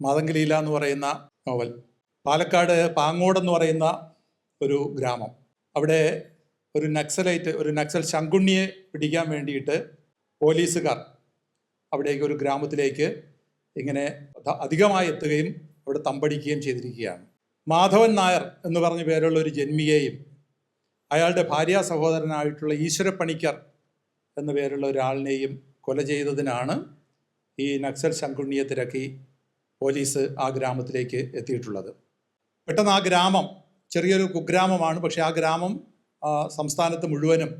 മാതംഗലീല എന്ന് പറയുന്ന നോവൽ. പാലക്കാട് പാങ്ങോട് എന്ന് പറയുന്ന ഒരു ഗ്രാമം. അവിടെ ഒരു നക്സൽ ശങ്കുണ്ണിയെ പിടിക്കാൻ വേണ്ടിയിട്ട് പോലീസുകാർ അവിടേക്ക് ഒരു ഗ്രാമത്തിലേക്ക് ഇങ്ങനെ അധികമായി എത്തുകയും അവിടെ തമ്പടിക്കുകയും ചെയ്തിരിക്കുകയാണ്. മാധവൻ നായർ എന്ന് പറഞ്ഞ പേരുള്ള ഒരു ജന്മിയെയും അയാളുടെ ഭാര്യാ സഹോദരനായിട്ടുള്ള ഈശ്വരപ്പണിക്കർ എന്ന പേരുള്ള ഒരാളിനെയും കൊല ചെയ്തതിനാണ് ഈ നക്സൽ ശങ്കുണ്ണിയെ തിരക്കി പോലീസ് ആ ഗ്രാമത്തിലേക്ക് എത്തിയിട്ടുള്ളത്. പെട്ടെന്ന് ആ ഗ്രാമം ചെറിയൊരു കുഗ്രാമമാണ്, പക്ഷേ ആ ഗ്രാമം സംസ്ഥാനത്ത് മുഴുവനും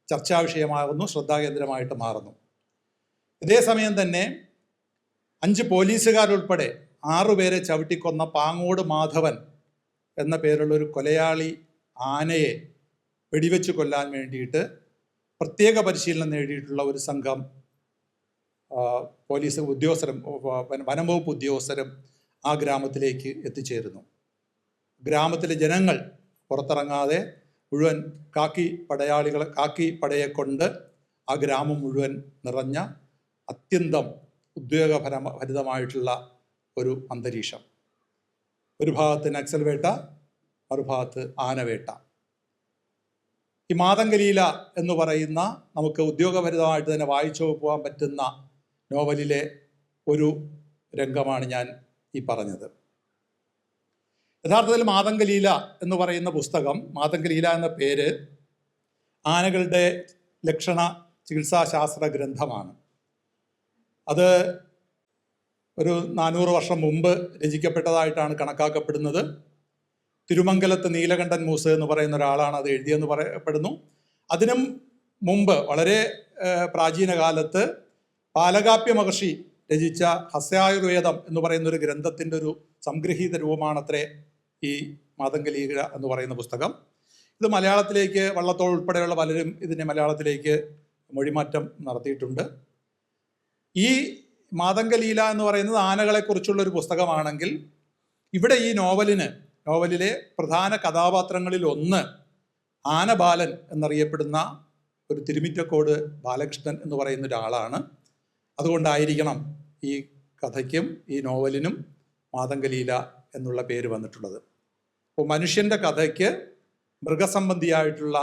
ചർച്ചാ വിഷയമാകുന്നു, ശ്രദ്ധാകേന്ദ്രമായിട്ട് മാറുന്നു. ഇതേ സമയം തന്നെ 5 പോലീസുകാരുൾപ്പെടെ 6 പേരെ ചവിട്ടിക്കൊന്ന പാങ്ങോട് മാധവൻ എന്ന പേരുള്ള ഒരു കൊലയാളി ആനയെ വെടിവെച്ച് കൊല്ലാൻ വേണ്ടിയിട്ട് പ്രത്യേക പരിശീലനം നേടിയിട്ടുള്ള ഒരു സംഘം പോലീസ് ഉദ്യോഗസ്ഥരും വനംവകുപ്പ് ഉദ്യോഗസ്ഥരും ആ ഗ്രാമത്തിലേക്ക് എത്തിച്ചേരുന്നു. ഗ്രാമത്തിലെ ജനങ്ങൾ പുറത്തിറങ്ങാതെ മുഴുവൻ കാക്കി പടയെ കൊണ്ട് ആ ഗ്രാമം മുഴുവൻ നിറഞ്ഞ അത്യന്തം ഉദ്വേഗഭരിതമായിട്ടുള്ള ഒരു അന്തരീക്ഷം. ഒരു ഭാഗത്ത് നക്സൽ വേട്ട, മറുഭാഗത്ത് ആനവേട്ട. ഈ മാതംഗലീല എന്ന് പറയുന്ന നമുക്ക് ഉദ്യോഗഭരിതമായിട്ട് തന്നെ വായിച്ചു പോകാൻ പറ്റുന്ന നോവലിലെ ഒരു രംഗമാണ് ഞാൻ ഈ പറഞ്ഞത്. യഥാർത്ഥത്തിൽ മാതംഗലീല എന്ന് പറയുന്ന പുസ്തകം, മാതംഗലീല എന്ന പേര് ആനകളുടെ ലക്ഷണ ചികിത്സാശാസ്ത്ര ഗ്രന്ഥമാണ്. അത് ഒരു 400 വർഷം മുമ്പ് രചിക്കപ്പെട്ടതായിട്ടാണ് കണക്കാക്കപ്പെടുന്നത്. തിരുമംഗലത്ത് നീലകണ്ഠൻ മൂസ് എന്ന് പറയുന്ന ഒരാളാണ് അത് എഴുതിയെന്ന് പറയപ്പെടുന്നു. അതിനും മുമ്പ് വളരെ പ്രാചീന കാലത്ത് പാലകാപ്യ മഹർഷി രചിച്ച ഹസ്യായുർവേദം എന്ന് പറയുന്ന ഒരു ഗ്രന്ഥത്തിൻ്റെ ഒരു സംഗ്രഹീത രൂപമാണത്രേ ഈ മാതംഗലീല എന്ന് പറയുന്ന പുസ്തകം. ഇത് മലയാളത്തിലേക്ക് വള്ളത്തോൾ ഉൾപ്പെടെയുള്ള പലരും ഇതിനെ മലയാളത്തിലേക്ക് മൊഴിമാറ്റം നടത്തിയിട്ടുണ്ട്. ഈ മാതംഗലീല എന്ന് പറയുന്നത് ആനകളെക്കുറിച്ചുള്ള ഒരു പുസ്തകമാണെങ്കിൽ ഇവിടെ ഈ നോവലിലെ പ്രധാന കഥാപാത്രങ്ങളിൽ ഒന്ന് ആനബാലൻ എന്നറിയപ്പെടുന്ന ഒരു തിരുമിറ്റക്കോട് ബാലകൃഷ്ണൻ എന്ന് പറയുന്ന ഒരാളാണ്. അതുകൊണ്ടായിരിക്കണം ഈ കഥയ്ക്കും ഈ നോവലിനും മാതംഗലീല എന്നുള്ള പേര് വന്നിട്ടുള്ളത്. അപ്പോൾ മനുഷ്യൻ്റെ കഥയ്ക്ക് മൃഗസംബന്ധിയായിട്ടുള്ള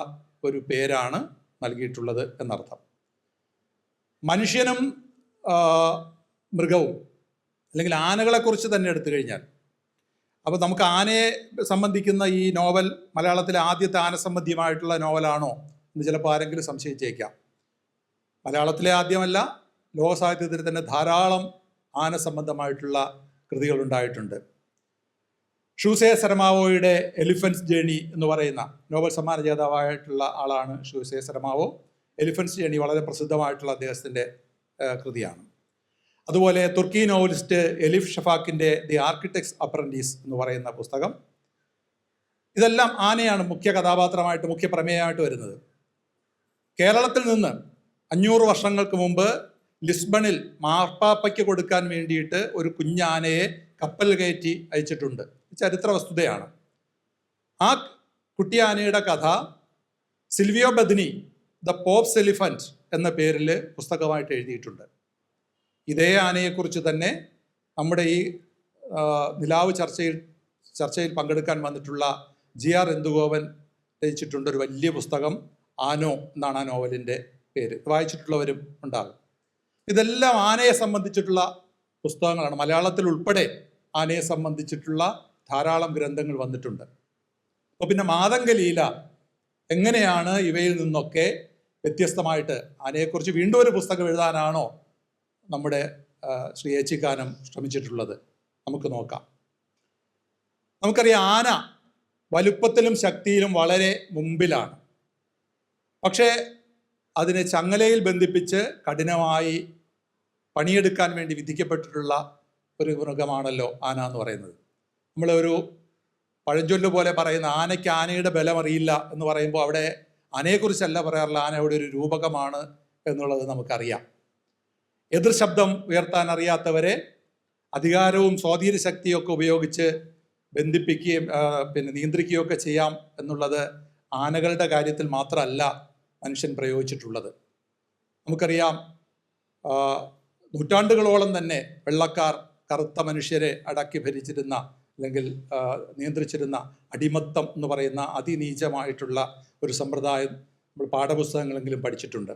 ഒരു പേരാണ് നൽകിയിട്ടുള്ളത് എന്നർത്ഥം. മനുഷ്യനും മൃഗവും അല്ലെങ്കിൽ ആനകളെക്കുറിച്ച് തന്നെ എടുത്തു കഴിഞ്ഞാൽ, അപ്പോൾ നമുക്ക് ആനയെ സംബന്ധിക്കുന്ന ഈ നോവൽ മലയാളത്തിലെ ആദ്യത്തെ ആനസംബന്ധിയുമായിട്ടുള്ള നോവലാണോ എന്ന് ചിലപ്പോൾ ആരെങ്കിലും സംശയിച്ചേക്കാം. മലയാളത്തിലെ ആദ്യമല്ല, ലോക സാഹിത്യത്തിൽ തന്നെ ധാരാളം ആനസംബന്ധമായിട്ടുള്ള കൃതികൾ ഉണ്ടായിട്ടുണ്ട്. ഷൂസെ സരമാവോയുടെ എലിഫൻസ് ജേണി എന്ന് പറയുന്ന നോബൽ സമ്മാന ജേതാവായിട്ടുള്ള ആളാണ് ഷൂസെ സരമാവോ. എലിഫൻസ് ജേണി വളരെ പ്രസിദ്ധമായിട്ടുള്ള അദ്ദേഹത്തിൻ്റെ കൃതിയാണ്. അതുപോലെ തുർക്കി നോവലിസ്റ്റ് എലിഫ് ഷഫാക്കിൻ്റെ ദി ആർക്കിടെക്ട്സ് അപ്രൻറ്റീസ് എന്ന് പറയുന്ന പുസ്തകം. ഇതെല്ലാം ആനയാണ് മുഖ്യ കഥാപാത്രമായിട്ട്, മുഖ്യ പ്രമേയമായിട്ട് വരുന്നത്. കേരളത്തിൽ നിന്ന് 500 വർഷങ്ങൾക്ക് മുമ്പ് ലിസ്ബണിൽ മാർപ്പാപ്പയ്ക്ക് കൊടുക്കാൻ വേണ്ടിയിട്ട് ഒരു കുഞ്ഞാനയെ കപ്പൽ കയറ്റി അയച്ചിട്ടുണ്ട്. ചരിത്ര വസ്തുതയാണ്. ആ കുട്ടിയാനയുടെ കഥ സിൽവിയോ ബദ്നി ദ പോപ്സ് എലിഫൻറ്റ് എന്ന പേരിൽ പുസ്തകമായിട്ട് എഴുതിയിട്ടുണ്ട്. ഇതേ ആനയെക്കുറിച്ച് തന്നെ നമ്മുടെ ഈ നിലാവ് ചർച്ചയിൽ പങ്കെടുക്കാൻ വന്നിട്ടുള്ള GR ഇന്ദുഗോപൻ രചിച്ചിട്ടുണ്ട് ഒരു വലിയ പുസ്തകം, ആനോ എന്നാണ് ആ നോവലിൻ്റെ പേര്. വായിച്ചിട്ടുള്ളവരും ഉണ്ടാകും. ഇതെല്ലാം ആനയെ സംബന്ധിച്ചിട്ടുള്ള പുസ്തകങ്ങളാണ്. മലയാളത്തിൽ ഉൾപ്പെടെ ആനയെ സംബന്ധിച്ചിട്ടുള്ള ധാരാളം ഗ്രന്ഥങ്ങൾ വന്നിട്ടുണ്ട്. അപ്പോൾ പിന്നെ മാതംഗലീല എങ്ങനെയാണ് ഇവയിൽ നിന്നൊക്കെ വ്യത്യസ്തമായിട്ട് ആനയെക്കുറിച്ച് വീണ്ടും ഒരു പുസ്തകം എഴുതാനാണോ നമ്മുടെ ശ്രീ ഏച്ചിക്കാനം ശ്രമിച്ചിട്ടുള്ളത്? നമുക്ക് നോക്കാം. നമുക്കറിയാം, ആന വലുപ്പത്തിലും ശക്തിയിലും വളരെ മുമ്പിലാണ്. പക്ഷേ അതിനെ ചങ്ങലയിൽ ബന്ധിപ്പിച്ച് കഠിനമായി പണിയെടുക്കാൻ വേണ്ടി വിധിക്കപ്പെട്ടിട്ടുള്ള ഒരു മൃഗമാണല്ലോ ആന എന്ന് പറയുന്നത്. നമ്മളൊരു പഴഞ്ചൊല്ല് പോലെ പറയുന്ന ആനയ്ക്ക് ആനയുടെ ബലം അറിയില്ല എന്ന് പറയുമ്പോൾ അവിടെ ആനയെക്കുറിച്ചല്ല പറയാറുള്ള, ആന അവിടെ ഒരു രൂപകമാണ് എന്നുള്ളത് നമുക്കറിയാം. എതിർ ശബ്ദം ഉയർത്താൻ അറിയാത്തവരെ അധികാരവും സ്വാധീന ശക്തിയൊക്കെ ഉപയോഗിച്ച് ബന്ധിപ്പിക്കുകയും നിയന്ത്രിക്കുകയൊക്കെ ചെയ്യാം എന്നുള്ളത് ആനകളുടെ കാര്യത്തിൽ മാത്രമല്ല മനുഷ്യൻ പ്രയോഗിച്ചിട്ടുള്ളത്. നമുക്കറിയാം, നൂറ്റാണ്ടുകളോളം തന്നെ വെള്ളക്കാർ കറുത്ത മനുഷ്യരെ അടക്കി ഭരിച്ചിരുന്ന അല്ലെങ്കിൽ നിയന്ത്രിച്ചിരുന്ന അടിമത്തം എന്ന് പറയുന്ന അതിനീചമായിട്ടുള്ള ഒരു സമ്പ്രദായം നമ്മൾ പാഠപുസ്തകങ്ങളെങ്കിലും പഠിച്ചിട്ടുണ്ട്.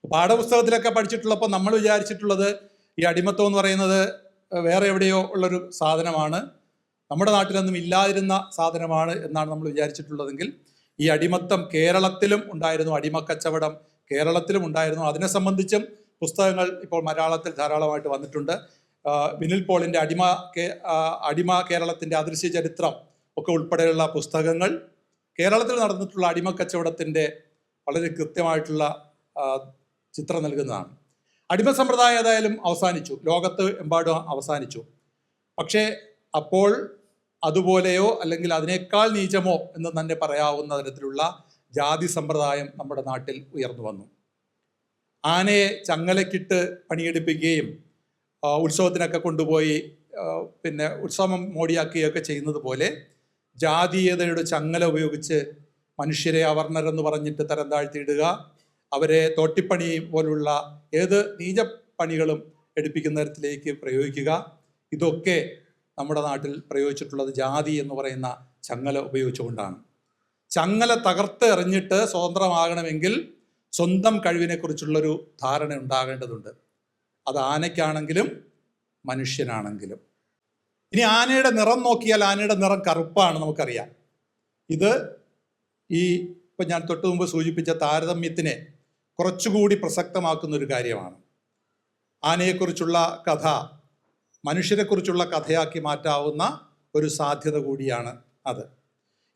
പാഠപുസ്തകത്തിലൊക്കെ പഠിച്ചിട്ടുള്ളപ്പോൾ നമ്മൾ വിചാരിച്ചിട്ടുള്ളത് ഈ അടിമത്തം എന്ന് പറയുന്നത് വേറെ എവിടെയോ ഉള്ളൊരു സാധനമാണ്, നമ്മുടെ നാട്ടിലൊന്നും ഇല്ലാതിരുന്ന സാധനമാണ് എന്നാണ് നമ്മൾ വിചാരിച്ചിട്ടുള്ളതെങ്കിൽ ഈ അടിമത്തം കേരളത്തിലും ഉണ്ടായിരുന്നു, അടിമക്കച്ചവടം കേരളത്തിലും ഉണ്ടായിരുന്നു. അതിനെ സംബന്ധിച്ചും പുസ്തകങ്ങൾ ഇപ്പോൾ മലയാളത്തിൽ ധാരാളമായിട്ട് വന്നിട്ടുണ്ട്. വിനിൽ പോളിൻ്റെ അടിമ കേരളത്തിൻ്റെ അദൃശ്യ ചരിത്രം ഒക്കെ ഉൾപ്പെടെയുള്ള പുസ്തകങ്ങൾ കേരളത്തിൽ നടന്നിട്ടുള്ള അടിമക്കച്ചവടത്തിൻ്റെ വളരെ കൃത്യമായിട്ടുള്ള ചിത്രം നൽകുന്നതാണ്. അടിമ സമ്പ്രദായം ഏതായാലും അവസാനിച്ചു, ലോകത്ത് എമ്പാടും അവസാനിച്ചു. പക്ഷേ അപ്പോൾ അതുപോലെയോ അല്ലെങ്കിൽ അതിനേക്കാൾ നീചമോ എന്ന് തന്നെ പറയാവുന്ന തരത്തിലുള്ള ജാതി സമ്പ്രദായം നമ്മുടെ നാട്ടിൽ ഉയർന്നു വന്നു. ആനയെ ചങ്ങലക്കിട്ട് പണിയെടുപ്പിക്കുകയും ഉത്സവത്തിനൊക്കെ കൊണ്ടുപോയി പിന്നെ ഉത്സവം മോടിയാക്കുകയൊക്കെ ചെയ്യുന്നത് പോലെ ജാതീയതയുടെ ചങ്ങല ഉപയോഗിച്ച് മനുഷ്യരെ അവർണരെന്ന് പറഞ്ഞിട്ട് തരം താഴ്ത്തിയിടുക, അവരെ തോട്ടിപ്പണി പോലുള്ള ഏത് നീചപ്പണികളും എടുപ്പിക്കുന്ന തരത്തിലേക്ക് പ്രയോഗിക്കുക, ഇതൊക്കെ നമ്മുടെ നാട്ടിൽ പ്രയോഗിച്ചിട്ടുള്ളത് ജാതി എന്ന് പറയുന്ന ചങ്ങല ഉപയോഗിച്ചുകൊണ്ടാണ്. ചങ്ങല തകർത്ത് എറിഞ്ഞിട്ട് സ്വതന്ത്രമാകണമെങ്കിൽ സ്വന്തം കഴിവിനെക്കുറിച്ചുള്ളൊരു ധാരണ ഉണ്ടാകേണ്ടതുണ്ട്. അത് ആനയ്ക്കാണെങ്കിലും മനുഷ്യനാണെങ്കിലും. ഇനി ആനയുടെ നിറം നോക്കിയാൽ ആനയുടെ നിറം കറുപ്പാണ്, നമുക്കറിയാം. ഇത് ഇപ്പം ഞാൻ തൊട്ടു മുമ്പ് സൂചിപ്പിച്ച താരതമ്യത്തിനെ കുറച്ചുകൂടി പ്രസക്തമാക്കുന്ന ഒരു കാര്യമാണ്. ആനയെക്കുറിച്ചുള്ള കഥ മനുഷ്യരെക്കുറിച്ചുള്ള കഥയാക്കി മാറ്റാവുന്ന ഒരു സാധ്യത കൂടിയാണ് അത്.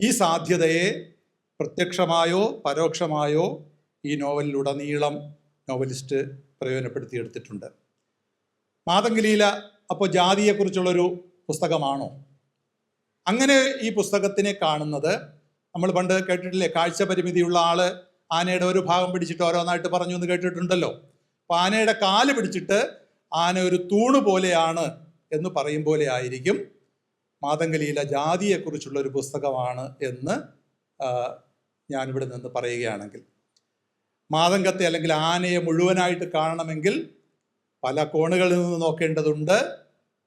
ഈ സാധ്യതയെ പ്രത്യക്ഷമായോ പരോക്ഷമായോ ഈ നോവലിലുടനീളം നോവലിസ്റ്റ് പ്രയോജനപ്പെടുത്തിയെടുത്തിട്ടുണ്ട്. മാതംഗലീല അപ്പോൾ ജാതിയെക്കുറിച്ചുള്ളൊരു പുസ്തകമാണോ? അങ്ങനെ ഈ പുസ്തകത്തിനെ കാണുന്നത്, നമ്മൾ പണ്ട് കേട്ടിട്ടില്ലേ, കാഴ്ച പരിമിതിയുള്ള ആള് ആനയുടെ ഒരു ഭാഗം പിടിച്ചിട്ട് ഓരോന്നായിട്ട് പറഞ്ഞു എന്ന് കേട്ടിട്ടുണ്ടല്ലോ. അപ്പോൾ ആനയുടെ കാല് പിടിച്ചിട്ട് ആന ഒരു തൂണ് പോലെയാണ് എന്ന് പറയും പോലെ ആയിരിക്കും മാതംഗലീല ജാതിയെക്കുറിച്ചുള്ള ഒരു പുസ്തകമാണ് എന്ന് ഞാനിവിടെ നിന്ന് പറയുകയാണെങ്കിൽ. മാതംഗത്തെ അല്ലെങ്കിൽ ആനയെ മുഴുവനായിട്ട് കാണണമെങ്കിൽ പല കോണുകളിൽ നിന്ന് നോക്കേണ്ടതുണ്ട്,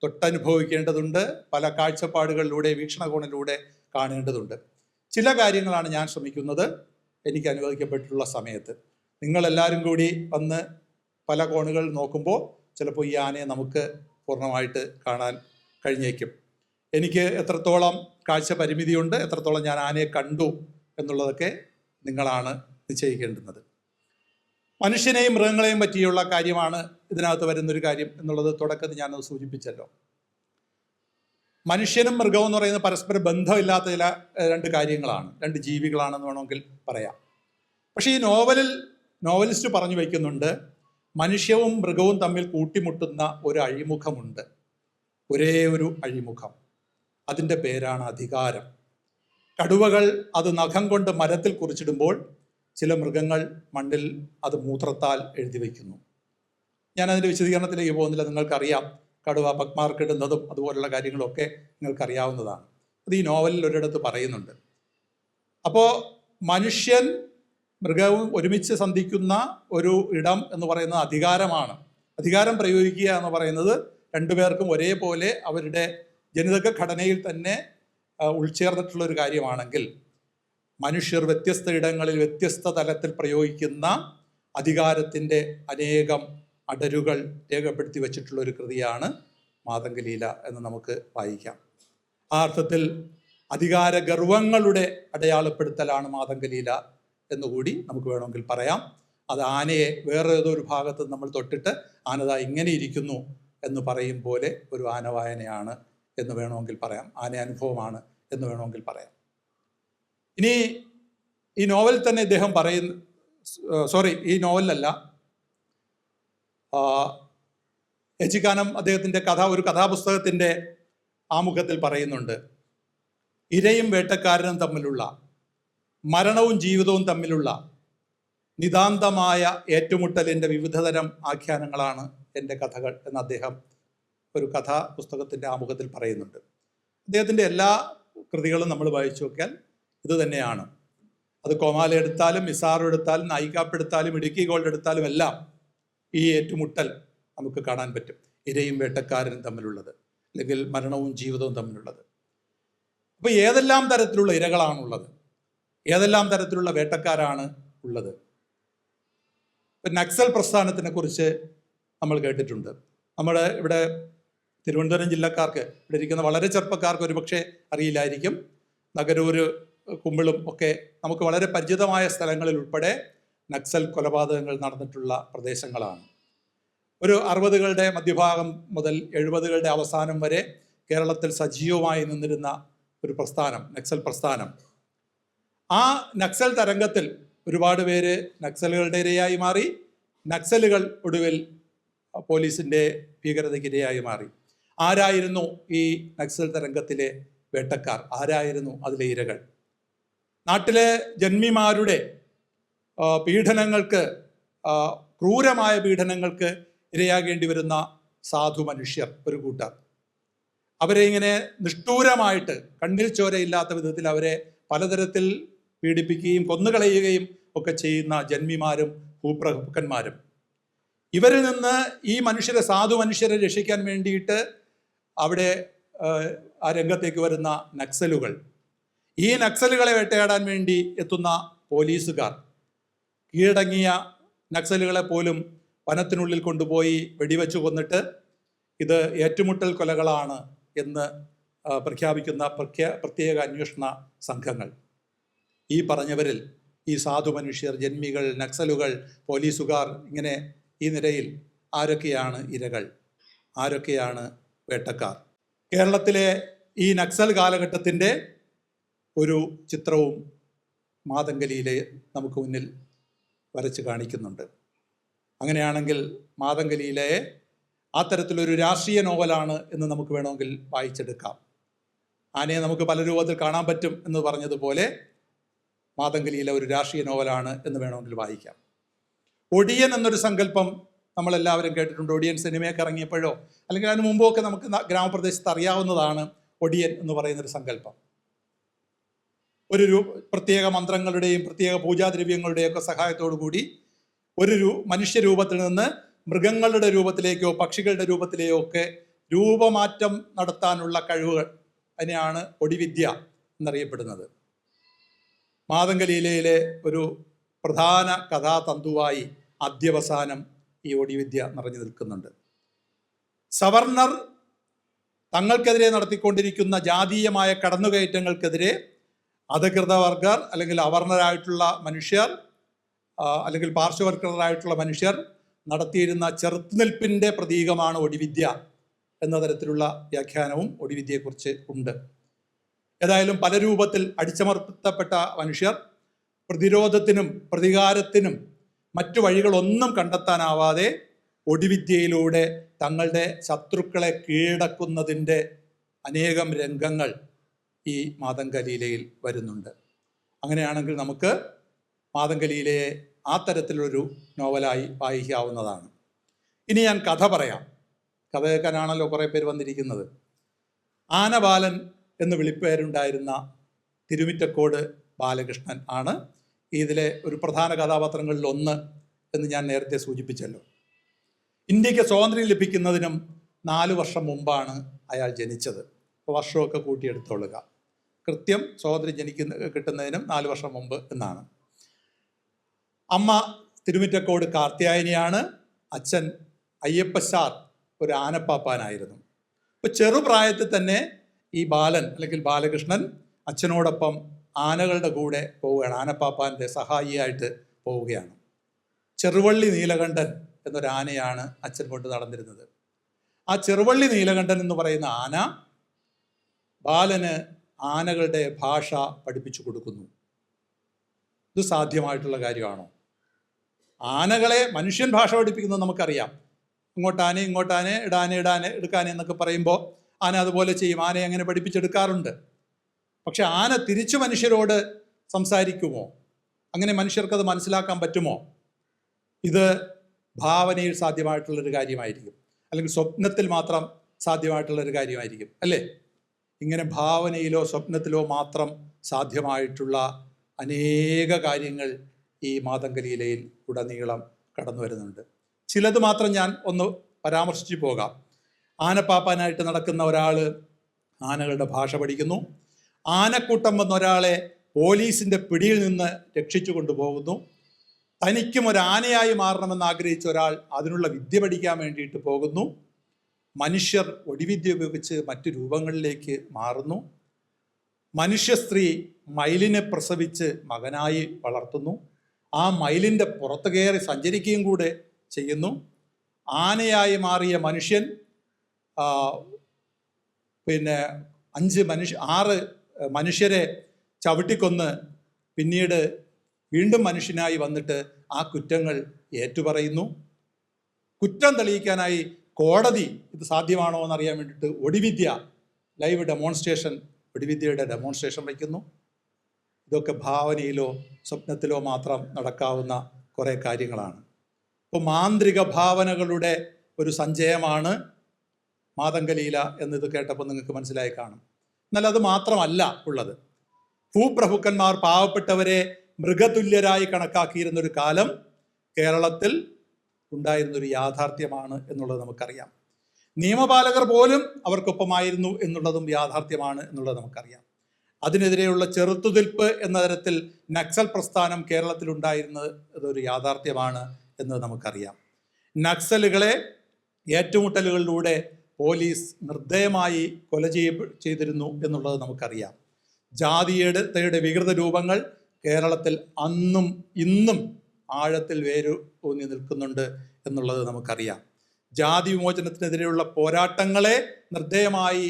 തൊട്ടനുഭവിക്കേണ്ടതുണ്ട്, പല കാഴ്ചപ്പാടുകളിലൂടെ വീക്ഷണകോണിലൂടെ കാണേണ്ടതുണ്ട്. ചില കാര്യങ്ങളാണ് ഞാൻ ശ്രമിക്കുന്നത് എനിക്ക് അനുവദിക്കപ്പെട്ടിട്ടുള്ള സമയത്ത്. നിങ്ങളെല്ലാവരും കൂടി വന്ന് പല കോണുകൾ നോക്കുമ്പോൾ ചിലപ്പോൾ ഈ ആനയെ നമുക്ക് പൂർണ്ണമായിട്ട് കാണാൻ കഴിഞ്ഞേക്കും. എനിക്ക് എത്രത്തോളം കാഴ്ച പരിമിതിയുണ്ട്, എത്രത്തോളം ഞാൻ ആനയെ കണ്ടു എന്നുള്ളതൊക്കെ നിങ്ങളാണ് നിശ്ചയിക്കേണ്ടുന്നത്. മനുഷ്യനെയും മൃഗങ്ങളെയും പറ്റിയുള്ള കാര്യമാണ് ഇതിനകത്ത് വരുന്നൊരു കാര്യം എന്നുള്ളത് തുടക്കത്തിൽ ഞാനത് സൂചിപ്പിച്ചല്ലോ. മനുഷ്യനും മൃഗവും എന്ന് പറയുന്നത് പരസ്പര ബന്ധമില്ലാത്ത ചില രണ്ട് കാര്യങ്ങളാണ്, രണ്ട് ജീവികളാണെന്ന് വേണമെങ്കിൽ പറയാം. പക്ഷേ ഈ നോവലിസ്റ്റ് പറഞ്ഞു വയ്ക്കുന്നുണ്ട്, മനുഷ്യവും മൃഗവും തമ്മിൽ കൂട്ടിമുട്ടുന്ന ഒരു അഴിമുഖമുണ്ട്, ഒരേ ഒരു അഴിമുഖം. അതിൻ്റെ പേരാണ് അധികാരം. കടുവകൾ അത് നഖം കൊണ്ട് മരത്തിൽ കുറിച്ചിടുമ്പോൾ ചില മൃഗങ്ങൾ മണ്ണിൽ അത് മൂത്രത്താൽ എഴുതി വയ്ക്കുന്നു. ഞാനതിൻ്റെ വിശദീകരണത്തിലേക്ക് പോകുന്നില്ല, നിങ്ങൾക്കറിയാം. കടുവ പക്മാർക്കിടുന്നതും അതുപോലുള്ള കാര്യങ്ങളൊക്കെ നിങ്ങൾക്കറിയാവുന്നതാണ്. അത് ഈ നോവലിൽ ഒരിടത്ത് പറയുന്നുണ്ട്. അപ്പോൾ മനുഷ്യൻ മൃഗവും ഒരുമിച്ച് സന്ധിക്കുന്ന ഒരു ഇടം എന്ന് പറയുന്നത് അധികാരമാണ്. അധികാരം പ്രയോഗിക്കുക എന്ന് പറയുന്നത് രണ്ടുപേർക്കും ഒരേപോലെ അവരുടെ ജനിതക ഘടനയിൽ തന്നെ ഉൾച്ചേർന്നിട്ടുള്ള ഒരു കാര്യമാണെങ്കിൽ, മനുഷ്യർ വ്യത്യസ്ത ഇടങ്ങളിൽ വ്യത്യസ്ത തലത്തിൽ പ്രയോഗിക്കുന്ന അധികാരത്തിൻ്റെ അനേകം അടരുകൾ രേഖപ്പെടുത്തി വച്ചിട്ടുള്ള ഒരു കൃതിയാണ് മാതംഗലീല എന്ന് നമുക്ക് വായിക്കാം. ആ അർത്ഥത്തിൽ അധികാര ഗർവങ്ങളുടെ അടയാളപ്പെടുത്തലാണ് മാതംഗലീല എന്നുകൂടി നമുക്ക് വേണമെങ്കിൽ പറയാം. അത് ആനയെ വേറെ ഏതോ ഒരു ഭാഗത്ത് നമ്മൾ തൊട്ടിട്ട് ആനത ഇങ്ങനെ ഇരിക്കുന്നു എന്ന് പറയും പോലെ ഒരു ആനവായനയാണ് എന്ന് വേണമെങ്കിൽ പറയാം, ആന അനുഭവമാണ് എന്ന് വേണമെങ്കിൽ പറയാം. ഇനി ഈ നോവൽ തന്നെ ഇദ്ദേഹം ഈ നോവലിലല്ല, എജിക്കാനം അദ്ദേഹത്തിൻ്റെ ഒരു കഥാപുസ്തകത്തിൻ്റെ ആമുഖത്തിൽ പറയുന്നുണ്ട്, ഇരയും വേട്ടക്കാരനും തമ്മിലുള്ള, മരണവും ജീവിതവും തമ്മിലുള്ള നിതാന്തമായ ഏറ്റുമുട്ടലിൻ്റെ വിവിധതരം ആഖ്യാനങ്ങളാണ് എൻ്റെ കഥകൾ എന്ന് അദ്ദേഹം ഒരു കഥാപുസ്തകത്തിൻ്റെ ആമുഖത്തിൽ പറയുന്നുണ്ട്. അദ്ദേഹത്തിൻ്റെ എല്ലാ കൃതികളും നമ്മൾ വായിച്ചു നോക്കിയാൽ ഇത് തന്നെയാണ്. അത് കോമാല എടുത്താലും മിസാറു എടുത്താലും നായിക്കാപ്പ് എടുത്താലും ഇടുക്കി ഗോൾഡ് എടുത്താലും എല്ലാം ഈ ഏറ്റുമുട്ടൽ നമുക്ക് കാണാൻ പറ്റും. ഇരയും വേട്ടക്കാരനും തമ്മിലുള്ളത്, അല്ലെങ്കിൽ മരണവും ജീവിതവും തമ്മിലുള്ളത്. അപ്പോൾ ഏതെല്ലാം തരത്തിലുള്ള ഇരകളാണുള്ളത്, ഏതെല്ലാം തരത്തിലുള്ള വേട്ടക്കാരാണ് ഉള്ളത്. ഇപ്പം നക്സൽ പ്രസ്ഥാനത്തിനെ കുറിച്ച് നമ്മൾ കേട്ടിട്ടുണ്ട്. നമ്മുടെ ഇവിടെ തിരുവനന്തപുരം ജില്ലക്കാർക്ക്, ഇവിടെ ഇരിക്കുന്ന വളരെ ചെറുപ്പക്കാർക്ക് ഒരുപക്ഷെ അറിയില്ലായിരിക്കും. നഗരൂര്, കുമ്പിളും ഒക്കെ നമുക്ക് വളരെ പരിചിതമായ സ്ഥലങ്ങളിൽ ഉൾപ്പെടെ നക്സൽ കൊലപാതകങ്ങൾ നടന്നിട്ടുള്ള പ്രദേശങ്ങളാണ്. ഒരു 60കളുടെ മധ്യഭാഗം മുതൽ 70കളുടെ അവസാനം വരെ കേരളത്തിൽ സജീവമായി നിന്നിരുന്ന ഒരു പ്രസ്ഥാനം, നക്സൽ പ്രസ്ഥാനം. ആ നക്സൽ തരംഗത്തിൽ ഒരുപാട് പേര് നക്സലുകളുടെ ഇരയായി മാറി. നക്സലുകൾ ഒടുവിൽ പോലീസിൻ്റെ ഭീകരതയ്ക്ക് ഇരയായി മാറി. ആരായിരുന്നു ഈ നക്സൽ തരംഗത്തിലെ വേട്ടക്കാർ? ആരായിരുന്നു അതിലെ ഇരകൾ? നാട്ടിലെ ജന്മിമാരുടെ പീഡനങ്ങൾക്ക്, ക്രൂരമായ പീഡനങ്ങൾക്ക് ഇരയാകേണ്ടി വരുന്ന സാധു മനുഷ്യർ ഒരു കൂട്ടർ. അവരെ ഇങ്ങനെ നിഷ്ഠൂരമായിട്ട്, കണ്ണിൽ ചോരയില്ലാത്ത വിധത്തിൽ അവരെ പലതരത്തിൽ പീഡിപ്പിക്കുകയും കൊന്നുകളയുകയും ഒക്കെ ചെയ്യുന്ന ജന്മിമാരും ഭൂപ്രഭുക്കന്മാരും. ഇവരിൽ നിന്ന് ഈ മനുഷ്യരെ, സാധു മനുഷ്യരെ രക്ഷിക്കാൻ വേണ്ടിയിട്ട് അവിടെ ആ രംഗത്തേക്ക് വരുന്ന നക്സലുകൾ, ഈ നക്സലുകളെ വേട്ടയാടാൻ വേണ്ടി എത്തുന്ന പോലീസുകാർ, കീഴടങ്ങിയ നക്സലുകളെ പോലും വനത്തിനുള്ളിൽ കൊണ്ടുപോയി വെടിവെച്ച് കൊന്നിട്ട് ഇത് ഏറ്റുമുട്ടൽ കൊലകളാണ് എന്ന് പ്രഖ്യാപിക്കുന്ന പ്രത്യേക അന്വേഷണ സംഘങ്ങൾ. ഈ പറഞ്ഞവരിൽ ഈ സാധു മനുഷ്യർ, ജന്മികൾ, നക്സലുകൾ, പോലീസുകാർ, ഇങ്ങനെ ഈ നിരയിൽ ആരൊക്കെയാണ് ഇരകൾ? ആരൊക്കെയാണ് വേട്ടക്കാർ? കേരളത്തിലെ ഈ നക്സൽ കാലഘട്ടത്തിൻ്റെ ഒരു ചിത്രവും മാതംഗലിയിലെ നമുക്ക് മുന്നിൽ വരച്ച് കാണിക്കുന്നുണ്ട്. അങ്ങനെയാണെങ്കിൽ മാതംഗലിയിലെ ആ തരത്തിലൊരു രാഷ്ട്രീയ നോവലാണ് എന്ന് നമുക്ക് വേണമെങ്കിൽ വായിച്ചെടുക്കാം. ആനയെ നമുക്ക് പല രൂപത്തിൽ കാണാൻ പറ്റും എന്ന് പറഞ്ഞതുപോലെ മാതംഗലിയിലെ ഒരു രാഷ്ട്രീയ നോവലാണ് എന്ന് വേണമെങ്കിൽ വായിക്കാം. ഒടിയൻ എന്നൊരു സങ്കല്പം നമ്മളെല്ലാവരും കേട്ടിട്ടുണ്ട്. ഒടിയൻ സിനിമയൊക്കെ ഇറങ്ങിയപ്പോഴോ അല്ലെങ്കിൽ അതിന് മുമ്പൊക്കെ നമുക്ക് ഗ്രാമപ്രദേശത്ത് അറിയാവുന്നതാണ് ഒടിയൻ എന്ന് പറയുന്നൊരു സങ്കല്പം. ഒരു പ്രത്യേക മന്ത്രങ്ങളുടെയും പ്രത്യേക പൂജാദ്രവ്യങ്ങളുടെയും ഒക്കെ സഹായത്തോടു കൂടി ഒരു മനുഷ്യരൂപത്തിൽ നിന്ന് മൃഗങ്ങളുടെ രൂപത്തിലേക്കോ പക്ഷികളുടെ രൂപത്തിലേക്കോ ഒക്കെ രൂപമാറ്റം നടത്താനുള്ള കഴിവുകൾ, അതിനെയാണ് ഒടിവിദ്യ എന്നറിയപ്പെടുന്നത്. മാതംഗലീലയിലെ ഒരു പ്രധാന കഥാതന്തുവായി അദ്യവസാനം ഈ ഒടിവിദ്യ നിറഞ്ഞു നിൽക്കുന്നുണ്ട്. സവർണർ തങ്ങൾക്കെതിരെ നടത്തിക്കൊണ്ടിരിക്കുന്ന ജാതീയമായ കടന്നുകയറ്റങ്ങൾക്കെതിരെ അധികൃതവർഗർ അല്ലെങ്കിൽ അവർണരായിട്ടുള്ള മനുഷ്യർ അല്ലെങ്കിൽ പാർശ്വവർഗരായിട്ടുള്ള മനുഷ്യർ നടത്തിയിരുന്ന ചെറുത്തുനിൽപ്പിൻ്റെ പ്രതീകമാണ് ഒടിവിദ്യ എന്ന തരത്തിലുള്ള വ്യാഖ്യാനവും ഒടിവിദ്യയെക്കുറിച്ച് ഉണ്ട്. ഏതായാലും പല രൂപത്തിൽ അടിച്ചമർത്തപ്പെട്ട മനുഷ്യർ പ്രതിരോധത്തിനും പ്രതികാരത്തിനും മറ്റു വഴികളൊന്നും കണ്ടെത്താനാവാതെ ഒടിവിദ്യയിലൂടെ തങ്ങളുടെ ശത്രുക്കളെ കീഴടക്കുന്നതിൻ്റെ അനേകം രംഗങ്ങൾ ഈ മാതംഗലീലയിൽ വരുന്നുണ്ട്. അങ്ങനെയാണെങ്കിൽ നമുക്ക് മാതംഗലീലയെ ആ തരത്തിലൊരു നോവലായി വായിക്കാവുന്നതാണ്. ഇനി ഞാൻ കഥ പറയാം. കഥ കേൾക്കാനാണല്ലോ കുറേ പേര് വന്നിരിക്കുന്നത്. ആനബാലൻ എന്ന് വിളിപ്പേരുണ്ടായിരുന്ന തിരുമിറ്റക്കോട് ബാലകൃഷ്ണൻ ആണ് ഇതിലെ ഒരു പ്രധാന കഥാപാത്രങ്ങളിൽ ഒന്ന് എന്ന് ഞാൻ നേരത്തെ സൂചിപ്പിച്ചല്ലോ. ഇന്ത്യക്ക് സ്വാതന്ത്ര്യം ലഭിക്കുന്നതിനും 4 വർഷം മുമ്പാണ് അയാൾ ജനിച്ചത്. വർഷമൊക്കെ കൂട്ടിയെടുത്തോളുക. കൃത്യം സ്വാതന്ത്ര്യം കിട്ടുന്നതിനും 4 വർഷം മുമ്പ് എന്നാണ്. അമ്മ തിരുമിറ്റക്കോട് കാർത്യായനിയാണ്. അച്ഛൻ അയ്യപ്പശാർ ഒരു ആനപ്പാപ്പാനായിരുന്നു. ഇപ്പോൾ ചെറുപ്രായത്തിൽ തന്നെ ഈ ബാലൻ അല്ലെങ്കിൽ ബാലകൃഷ്ണൻ അച്ഛനോടൊപ്പം ആനകളുടെ കൂടെ പോവുകയാണ്, ആനപ്പാപ്പാൻ്റെ സഹായിയായിട്ട് പോവുകയാണ്. ചെറുവള്ളി നീലകണ്ഠൻ എന്നൊരു ആനയാണ് അച്ഛൻ കൊണ്ട് നടന്നിരുന്നത്. ആ ചെറുവള്ളി നീലകണ്ഠൻ എന്ന് പറയുന്ന ആന ബാലന് ആനകളുടെ ഭാഷ പഠിപ്പിച്ചു കൊടുക്കുന്നു. ഇത് സാധ്യമായിട്ടുള്ള കാര്യമാണോ? ആനകളെ മനുഷ്യൻ ഭാഷ പഠിപ്പിക്കുന്നത് നമുക്കറിയാം. ഇങ്ങോട്ടാനെ ഇങ്ങോട്ടാനെ, ഇടാനെ ഇടാനെ, എടുക്കാനെ എന്നൊക്കെ പറയുമ്പോൾ ആന അതുപോലെ ചെയ്യും. ആനയെ അങ്ങനെ പഠിപ്പിച്ചെടുക്കാറുണ്ട്. പക്ഷെ ആന തിരിച്ചു മനുഷ്യരോട് സംസാരിക്കുമോ? അങ്ങനെ മനുഷ്യർക്കത് മനസ്സിലാക്കാൻ പറ്റുമോ? ഇത് ഭാവനയിൽ സാധ്യമായിട്ടുള്ളൊരു കാര്യമായിരിക്കും, അല്ലെങ്കിൽ സ്വപ്നത്തിൽ മാത്രം സാധ്യമായിട്ടുള്ളൊരു കാര്യമായിരിക്കും, അല്ലേ? ഇങ്ങനെ ഭാവനയിലോ സ്വപ്നത്തിലോ മാത്രം സാധ്യമായിട്ടുള്ള അനേക കാര്യങ്ങൾ ഈ മാതംഗലീലയിൽ ഉടനീളം കടന്നു വരുന്നുണ്ട്. ചിലത് മാത്രം ഞാൻ ഒന്ന് പരാമർശിച്ചു പോകാം. ആനപ്പാപ്പാനായിട്ട് നടക്കുന്ന ഒരാൾ ആനകളുടെ ഭാഷ പഠിക്കുന്നു. ആനക്കൂട്ടം വന്ന ഒരാളെ പോലീസിൻ്റെ പിടിയിൽ നിന്ന് രക്ഷിച്ചു കൊണ്ടുപോകുന്നു. തനിക്കും ഒരു ആനയായി മാറണമെന്ന് ആഗ്രഹിച്ച ഒരാൾ അതിനുള്ള വിദ്യ പഠിക്കാൻ വേണ്ടിയിട്ട് പോകുന്നു. മനുഷ്യർ ഒടിവിദ്യ ഉപയോഗിച്ച് മറ്റു രൂപങ്ങളിലേക്ക് മാറുന്നു. മനുഷ്യ സ്ത്രീ മയിലിനെ പ്രസവിച്ച് മകനായി വളർത്തുന്നു. ആ മയിലിൻ്റെ പുറത്ത് കയറി സഞ്ചരിക്കുകയും കൂടെ ചെയ്യുന്നു. ആനയായി മാറിയ മനുഷ്യൻ പിന്നെ 6 മനുഷ്യരെ ചവിട്ടിക്കൊന്ന് പിന്നീട് വീണ്ടും മനുഷ്യനായി വന്നിട്ട് ആ കുറ്റങ്ങൾ ഏറ്റുപറയുന്നു. കുറ്റം തെളിയിക്കാനായി കോടതി ഇത് സാധ്യമാണോ എന്നറിയാൻ വേണ്ടിയിട്ട് ഒടിവിദ്യ ലൈവ് ഡെമോൺസ്ട്രേഷൻ, ഒടിവിദ്യയുടെ ഡെമോൺസ്ട്രേഷൻ വയ്ക്കുന്നു. ഇതൊക്കെ ഭാവനയിലോ സ്വപ്നത്തിലോ മാത്രം നടക്കാവുന്ന കുറേ കാര്യങ്ങളാണ്. ഇപ്പോൾ മാന്ത്രിക ഭാവനകളുടെ ഒരു സഞ്ചയമാണ് മാതംഗലീല എന്നത് കേട്ടപ്പോൾ നിങ്ങൾക്ക് മനസ്സിലായി കാണും. എന്നാൽ അത് മാത്രമല്ല ഉള്ളത്. ഭൂപ്രഭുക്കന്മാർ പാവപ്പെട്ടവരെ മൃഗതുല്യരായി കണക്കാക്കിയിരുന്നൊരു കാലം കേരളത്തിൽ ഉണ്ടായിരുന്നൊരു യാഥാർത്ഥ്യമാണ് എന്നുള്ളത് നമുക്കറിയാം. നിയമപാലകർ പോലും അവർക്കൊപ്പമായിരുന്നു എന്നുള്ളതും യാഥാർത്ഥ്യമാണ് എന്നുള്ളത് നമുക്കറിയാം. അതിനെതിരെയുള്ള ചെറുത്തുനിൽപ്പ് എന്ന തരത്തിൽ നക്സൽ പ്രസ്ഥാനം കേരളത്തിൽ ഉണ്ടായിരുന്നത് അതൊരു യാഥാർത്ഥ്യമാണ് എന്നത് നമുക്കറിയാം. നക്സലുകളെ ഏറ്റുമുട്ടലുകളിലൂടെ പോലീസ് നിർദ്ദയമായി കൊല ചെയ്തിരുന്നു എന്നുള്ളത് നമുക്കറിയാം. ജാതീയതയുടെ വികൃത രൂപങ്ങൾ കേരളത്തിൽ അന്നും ഇന്നും ആഴത്തിൽ വേരൂന്നി നിൽക്കുന്നുണ്ട് എന്നുള്ളത് നമുക്കറിയാം. ജാതി വിമോചനത്തിനെതിരെയുള്ള പോരാട്ടങ്ങളെ നിർദ്ദയമായി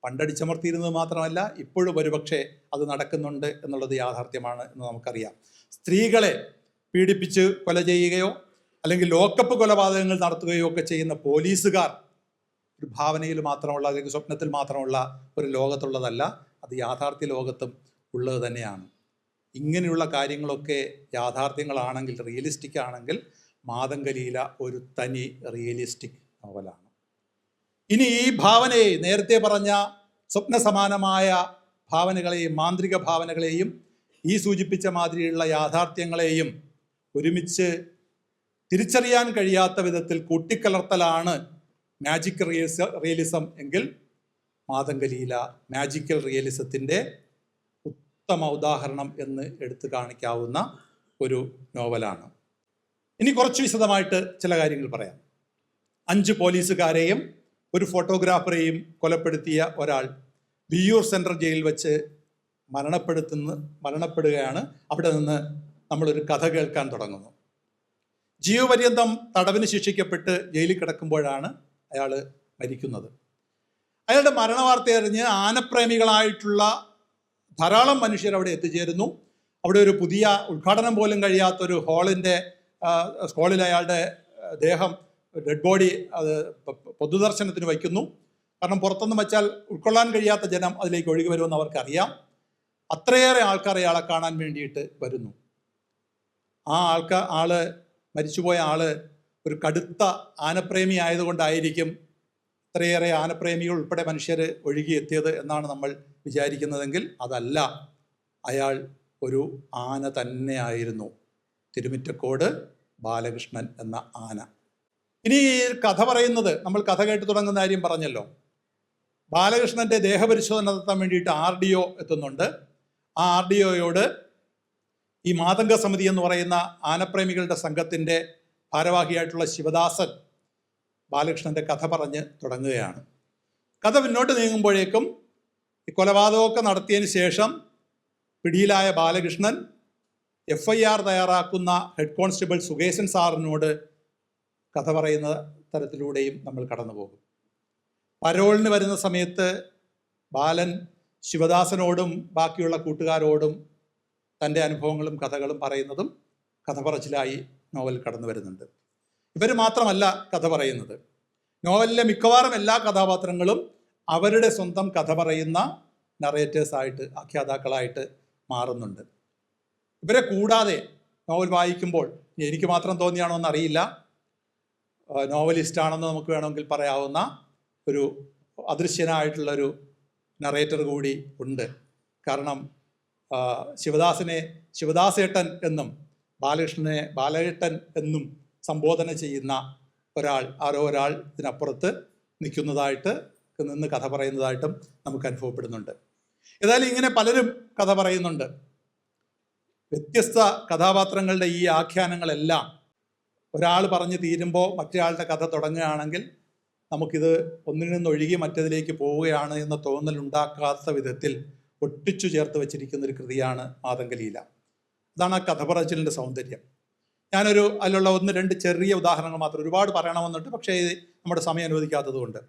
പണ്ടടിച്ചമർത്തിയിരുന്നത് മാത്രമല്ല ഇപ്പോഴും ഒരുപക്ഷെ അത് നടക്കുന്നുണ്ട് എന്നുള്ളത് യാഥാർത്ഥ്യമാണ് എന്ന് നമുക്കറിയാം. സ്ത്രീകളെ പീഡിപ്പിച്ച് കൊല ചെയ്യുകയോ അല്ലെങ്കിൽ ലോക്കപ്പ് കൊലപാതകങ്ങൾ നടത്തുകയോ ഒക്കെ ചെയ്യുന്ന പോലീസുകാർ ഒരു ഭാവനയിൽ മാത്രമുള്ള അല്ലെങ്കിൽ സ്വപ്നത്തിൽ മാത്രമുള്ള ഒരു ലോകത്തുള്ളതല്ല, അത് യാഥാർത്ഥ്യ ലോകത്തും ഉള്ളത് തന്നെയാണ്. ഇങ്ങനെയുള്ള കാര്യങ്ങളൊക്കെ യാഥാർത്ഥ്യങ്ങളാണെങ്കിൽ, റിയലിസ്റ്റിക് ആണെങ്കിൽ മാതംഗലീല ഒരു തനി റിയലിസ്റ്റിക് നോവലാണ്. ഇനി ഈ ഭാവനയെ, നേരത്തെ പറഞ്ഞ സ്വപ്ന സമാനമായ ഭാവനകളെയും മാന്ത്രിക ഭാവനകളെയും ഈ സൂചിപ്പിച്ച മാതിരിയുള്ള യാഥാർത്ഥ്യങ്ങളെയും ഒരുമിച്ച് തിരിച്ചറിയാൻ കഴിയാത്ത വിധത്തിൽ കൂട്ടിക്കലർത്തലാണ് മാജിക്കൽ റിയലിസം എങ്കിൽ മാതംഗലീല മാജിക്കൽ റിയലിസത്തിൻ്റെ ഉത്തമ ഉദാഹരണം എന്ന് എടുത്തു കാണിക്കാവുന്ന ഒരു നോവലാണ്. ഇനി കുറച്ച് വിശദമായിട്ട് ചില കാര്യങ്ങൾ പറയാം. 5 പോലീസുകാരെയും ഒരു ഫോട്ടോഗ്രാഫറെയും കൊലപ്പെടുത്തിയ ഒരാൾ വിയ്യൂർ സെൻട്രൽ ജയിലിൽ വെച്ച് മരണപ്പെടുകയാണ്. അവിടെ നിന്ന് നമ്മളൊരു കഥ കേൾക്കാൻ തുടങ്ങുന്നു. ജീവപര്യന്തം തടവിന് ശിക്ഷിക്കപ്പെട്ട് ജയിലിൽ കിടക്കുമ്പോഴാണ് അയാൾ മരിക്കുന്നത്. അയാളുടെ മരണവാർത്ത അറിഞ്ഞ് ആനപ്രേമികളായിട്ടുള്ള ധാരാളം മനുഷ്യർ അവിടെ എത്തിച്ചേരുന്നു. അവിടെ ഒരു പുതിയ ഉദ്ഘാടനം പോലും കഴിയാത്തൊരു ഹാളിൽ അയാളുടെ ദേഹം, ഡെഡ് ബോഡി അത് പൊതുദർശനത്തിന് വയ്ക്കുന്നു. കാരണം പുറത്തുനിന്ന് വെച്ചാൽ ഉൾക്കൊള്ളാൻ കഴിയാത്ത ജനം അതിലേക്ക് ഒഴുകി വരുമെന്ന് അവർക്കറിയാം. അത്രയേറെ ആൾക്കാർ അയാളെ കാണാൻ വേണ്ടിയിട്ട് വരുന്നു. ആ ആള് മരിച്ചുപോയ ആള് ഒരു കടുത്ത ആനപ്രേമി ആയതുകൊണ്ടായിരിക്കും ഇത്രയേറെ ആനപ്രേമികൾ ഉൾപ്പെടെ മനുഷ്യർ ഒഴുകിയെത്തിയത് എന്നാണ് നമ്മൾ വിചാരിക്കുന്നതെങ്കിൽ അതല്ല. അയാൾ ഒരു ആന തന്നെയായിരുന്നു. തിരുമിറ്റക്കോട് ബാലകൃഷ്ണൻ എന്ന ആന. ഇനി കഥ പറയുന്നത്, നമ്മൾ കഥ കേട്ട് തുടങ്ങുന്ന കാര്യം പറഞ്ഞല്ലോ, ബാലകൃഷ്ണൻ്റെ ദേഹപരിശോധന നടത്താൻ വേണ്ടിയിട്ട് RDO എത്തുന്നുണ്ട്. ആ RDOയോട് ഈ മാതംഗ സമിതി എന്ന് പറയുന്ന ആനപ്രേമികളുടെ സംഘത്തിൻ്റെ ഭാരവാഹിയായിട്ടുള്ള ശിവദാസൻ ബാലകൃഷ്ണൻ്റെ കഥ പറഞ്ഞ് തുടങ്ങുകയാണ്. കഥ മുന്നോട്ട് നീങ്ങുമ്പോഴേക്കും ഈ കൊലപാതകമൊക്കെ നടത്തിയതിന് ശേഷം പിടിയിലായ ബാലകൃഷ്ണൻ FIR തയ്യാറാക്കുന്ന ഹെഡ് കോൺസ്റ്റബിൾ സുകേശൻ സാറിനോട് കഥ പറയുന്ന തരത്തിലൂടെയും നമ്മൾ കടന്നു പോകും. പരോളിന് വരുന്ന സമയത്ത് ബാലൻ ശിവദാസനോടും ബാക്കിയുള്ള കൂട്ടുകാരോടും തൻ്റെ അനുഭവങ്ങളും കഥകളും പറയുന്നതും കഥ പറച്ചിലായി നോവൽ കടന്നു വരുന്നുണ്ട്. ഇവർ മാത്രമല്ല കഥ പറയുന്നത്. നോവലിലെ മിക്കവാറും എല്ലാ കഥാപാത്രങ്ങളും അവരുടെ സ്വന്തം കഥ പറയുന്ന നറേറ്റേഴ്സായിട്ട്, ആഖ്യാതാക്കളായിട്ട് മാറുന്നുണ്ട്. ഇവരെ കൂടാതെ നോവൽ വായിക്കുമ്പോൾ, എനിക്ക് മാത്രം തോന്നിയാണോ എന്നറിയില്ല, നോവലിസ്റ്റാണെന്ന് നമുക്ക് വേണമെങ്കിൽ പറയാവുന്ന ഒരു അദൃശ്യനായിട്ടുള്ളൊരു നറേറ്റർ കൂടി ഉണ്ട്. കാരണം ശിവദാസനെ ശിവദാസേട്ടൻ എന്നും ബാലകൃഷ്ണനെ ബാലേട്ടൻ എന്നും സംബോധന ചെയ്യുന്ന ഒരാൾ, ആരോ ഒരാൾ ഇതിനപ്പുറത്ത് നിൽക്കുന്നതായിട്ട് നിന്ന് കഥ പറയുന്നതായിട്ടും നമുക്ക് അനുഭവപ്പെടുന്നുണ്ട്. ഏതായാലും ഇങ്ങനെ പലരും കഥ പറയുന്നുണ്ട്. വ്യത്യസ്ത കഥാപാത്രങ്ങളുടെ ഈ ആഖ്യാനങ്ങളെല്ലാം ഒരാൾ പറഞ്ഞ് തീരുമ്പോൾ മറ്റേയാളുടെ കഥ തുടങ്ങുകയാണെങ്കിൽ നമുക്കിത് ഒന്നിൽ നിന്നൊഴുകി മറ്റതിലേക്ക് പോവുകയാണ് എന്ന തോന്നലുണ്ടാക്കാത്ത വിധത്തിൽ ഒട്ടിച്ചു ചേർത്ത് വെച്ചിരിക്കുന്ന ഒരു കൃതിയാണ് മാതംഗലീല. അതാണ് ആ കഥ പറച്ചിലിൻ്റെ സൗന്ദര്യം. അതിലുള്ള 1-2 ചെറിയ ഉദാഹരണങ്ങൾ മാത്രം, ഒരുപാട് പറയണമെന്നുണ്ട്, പക്ഷേ നമ്മുടെ സമയം അനുവദിക്കാത്തതുകൊണ്ട്.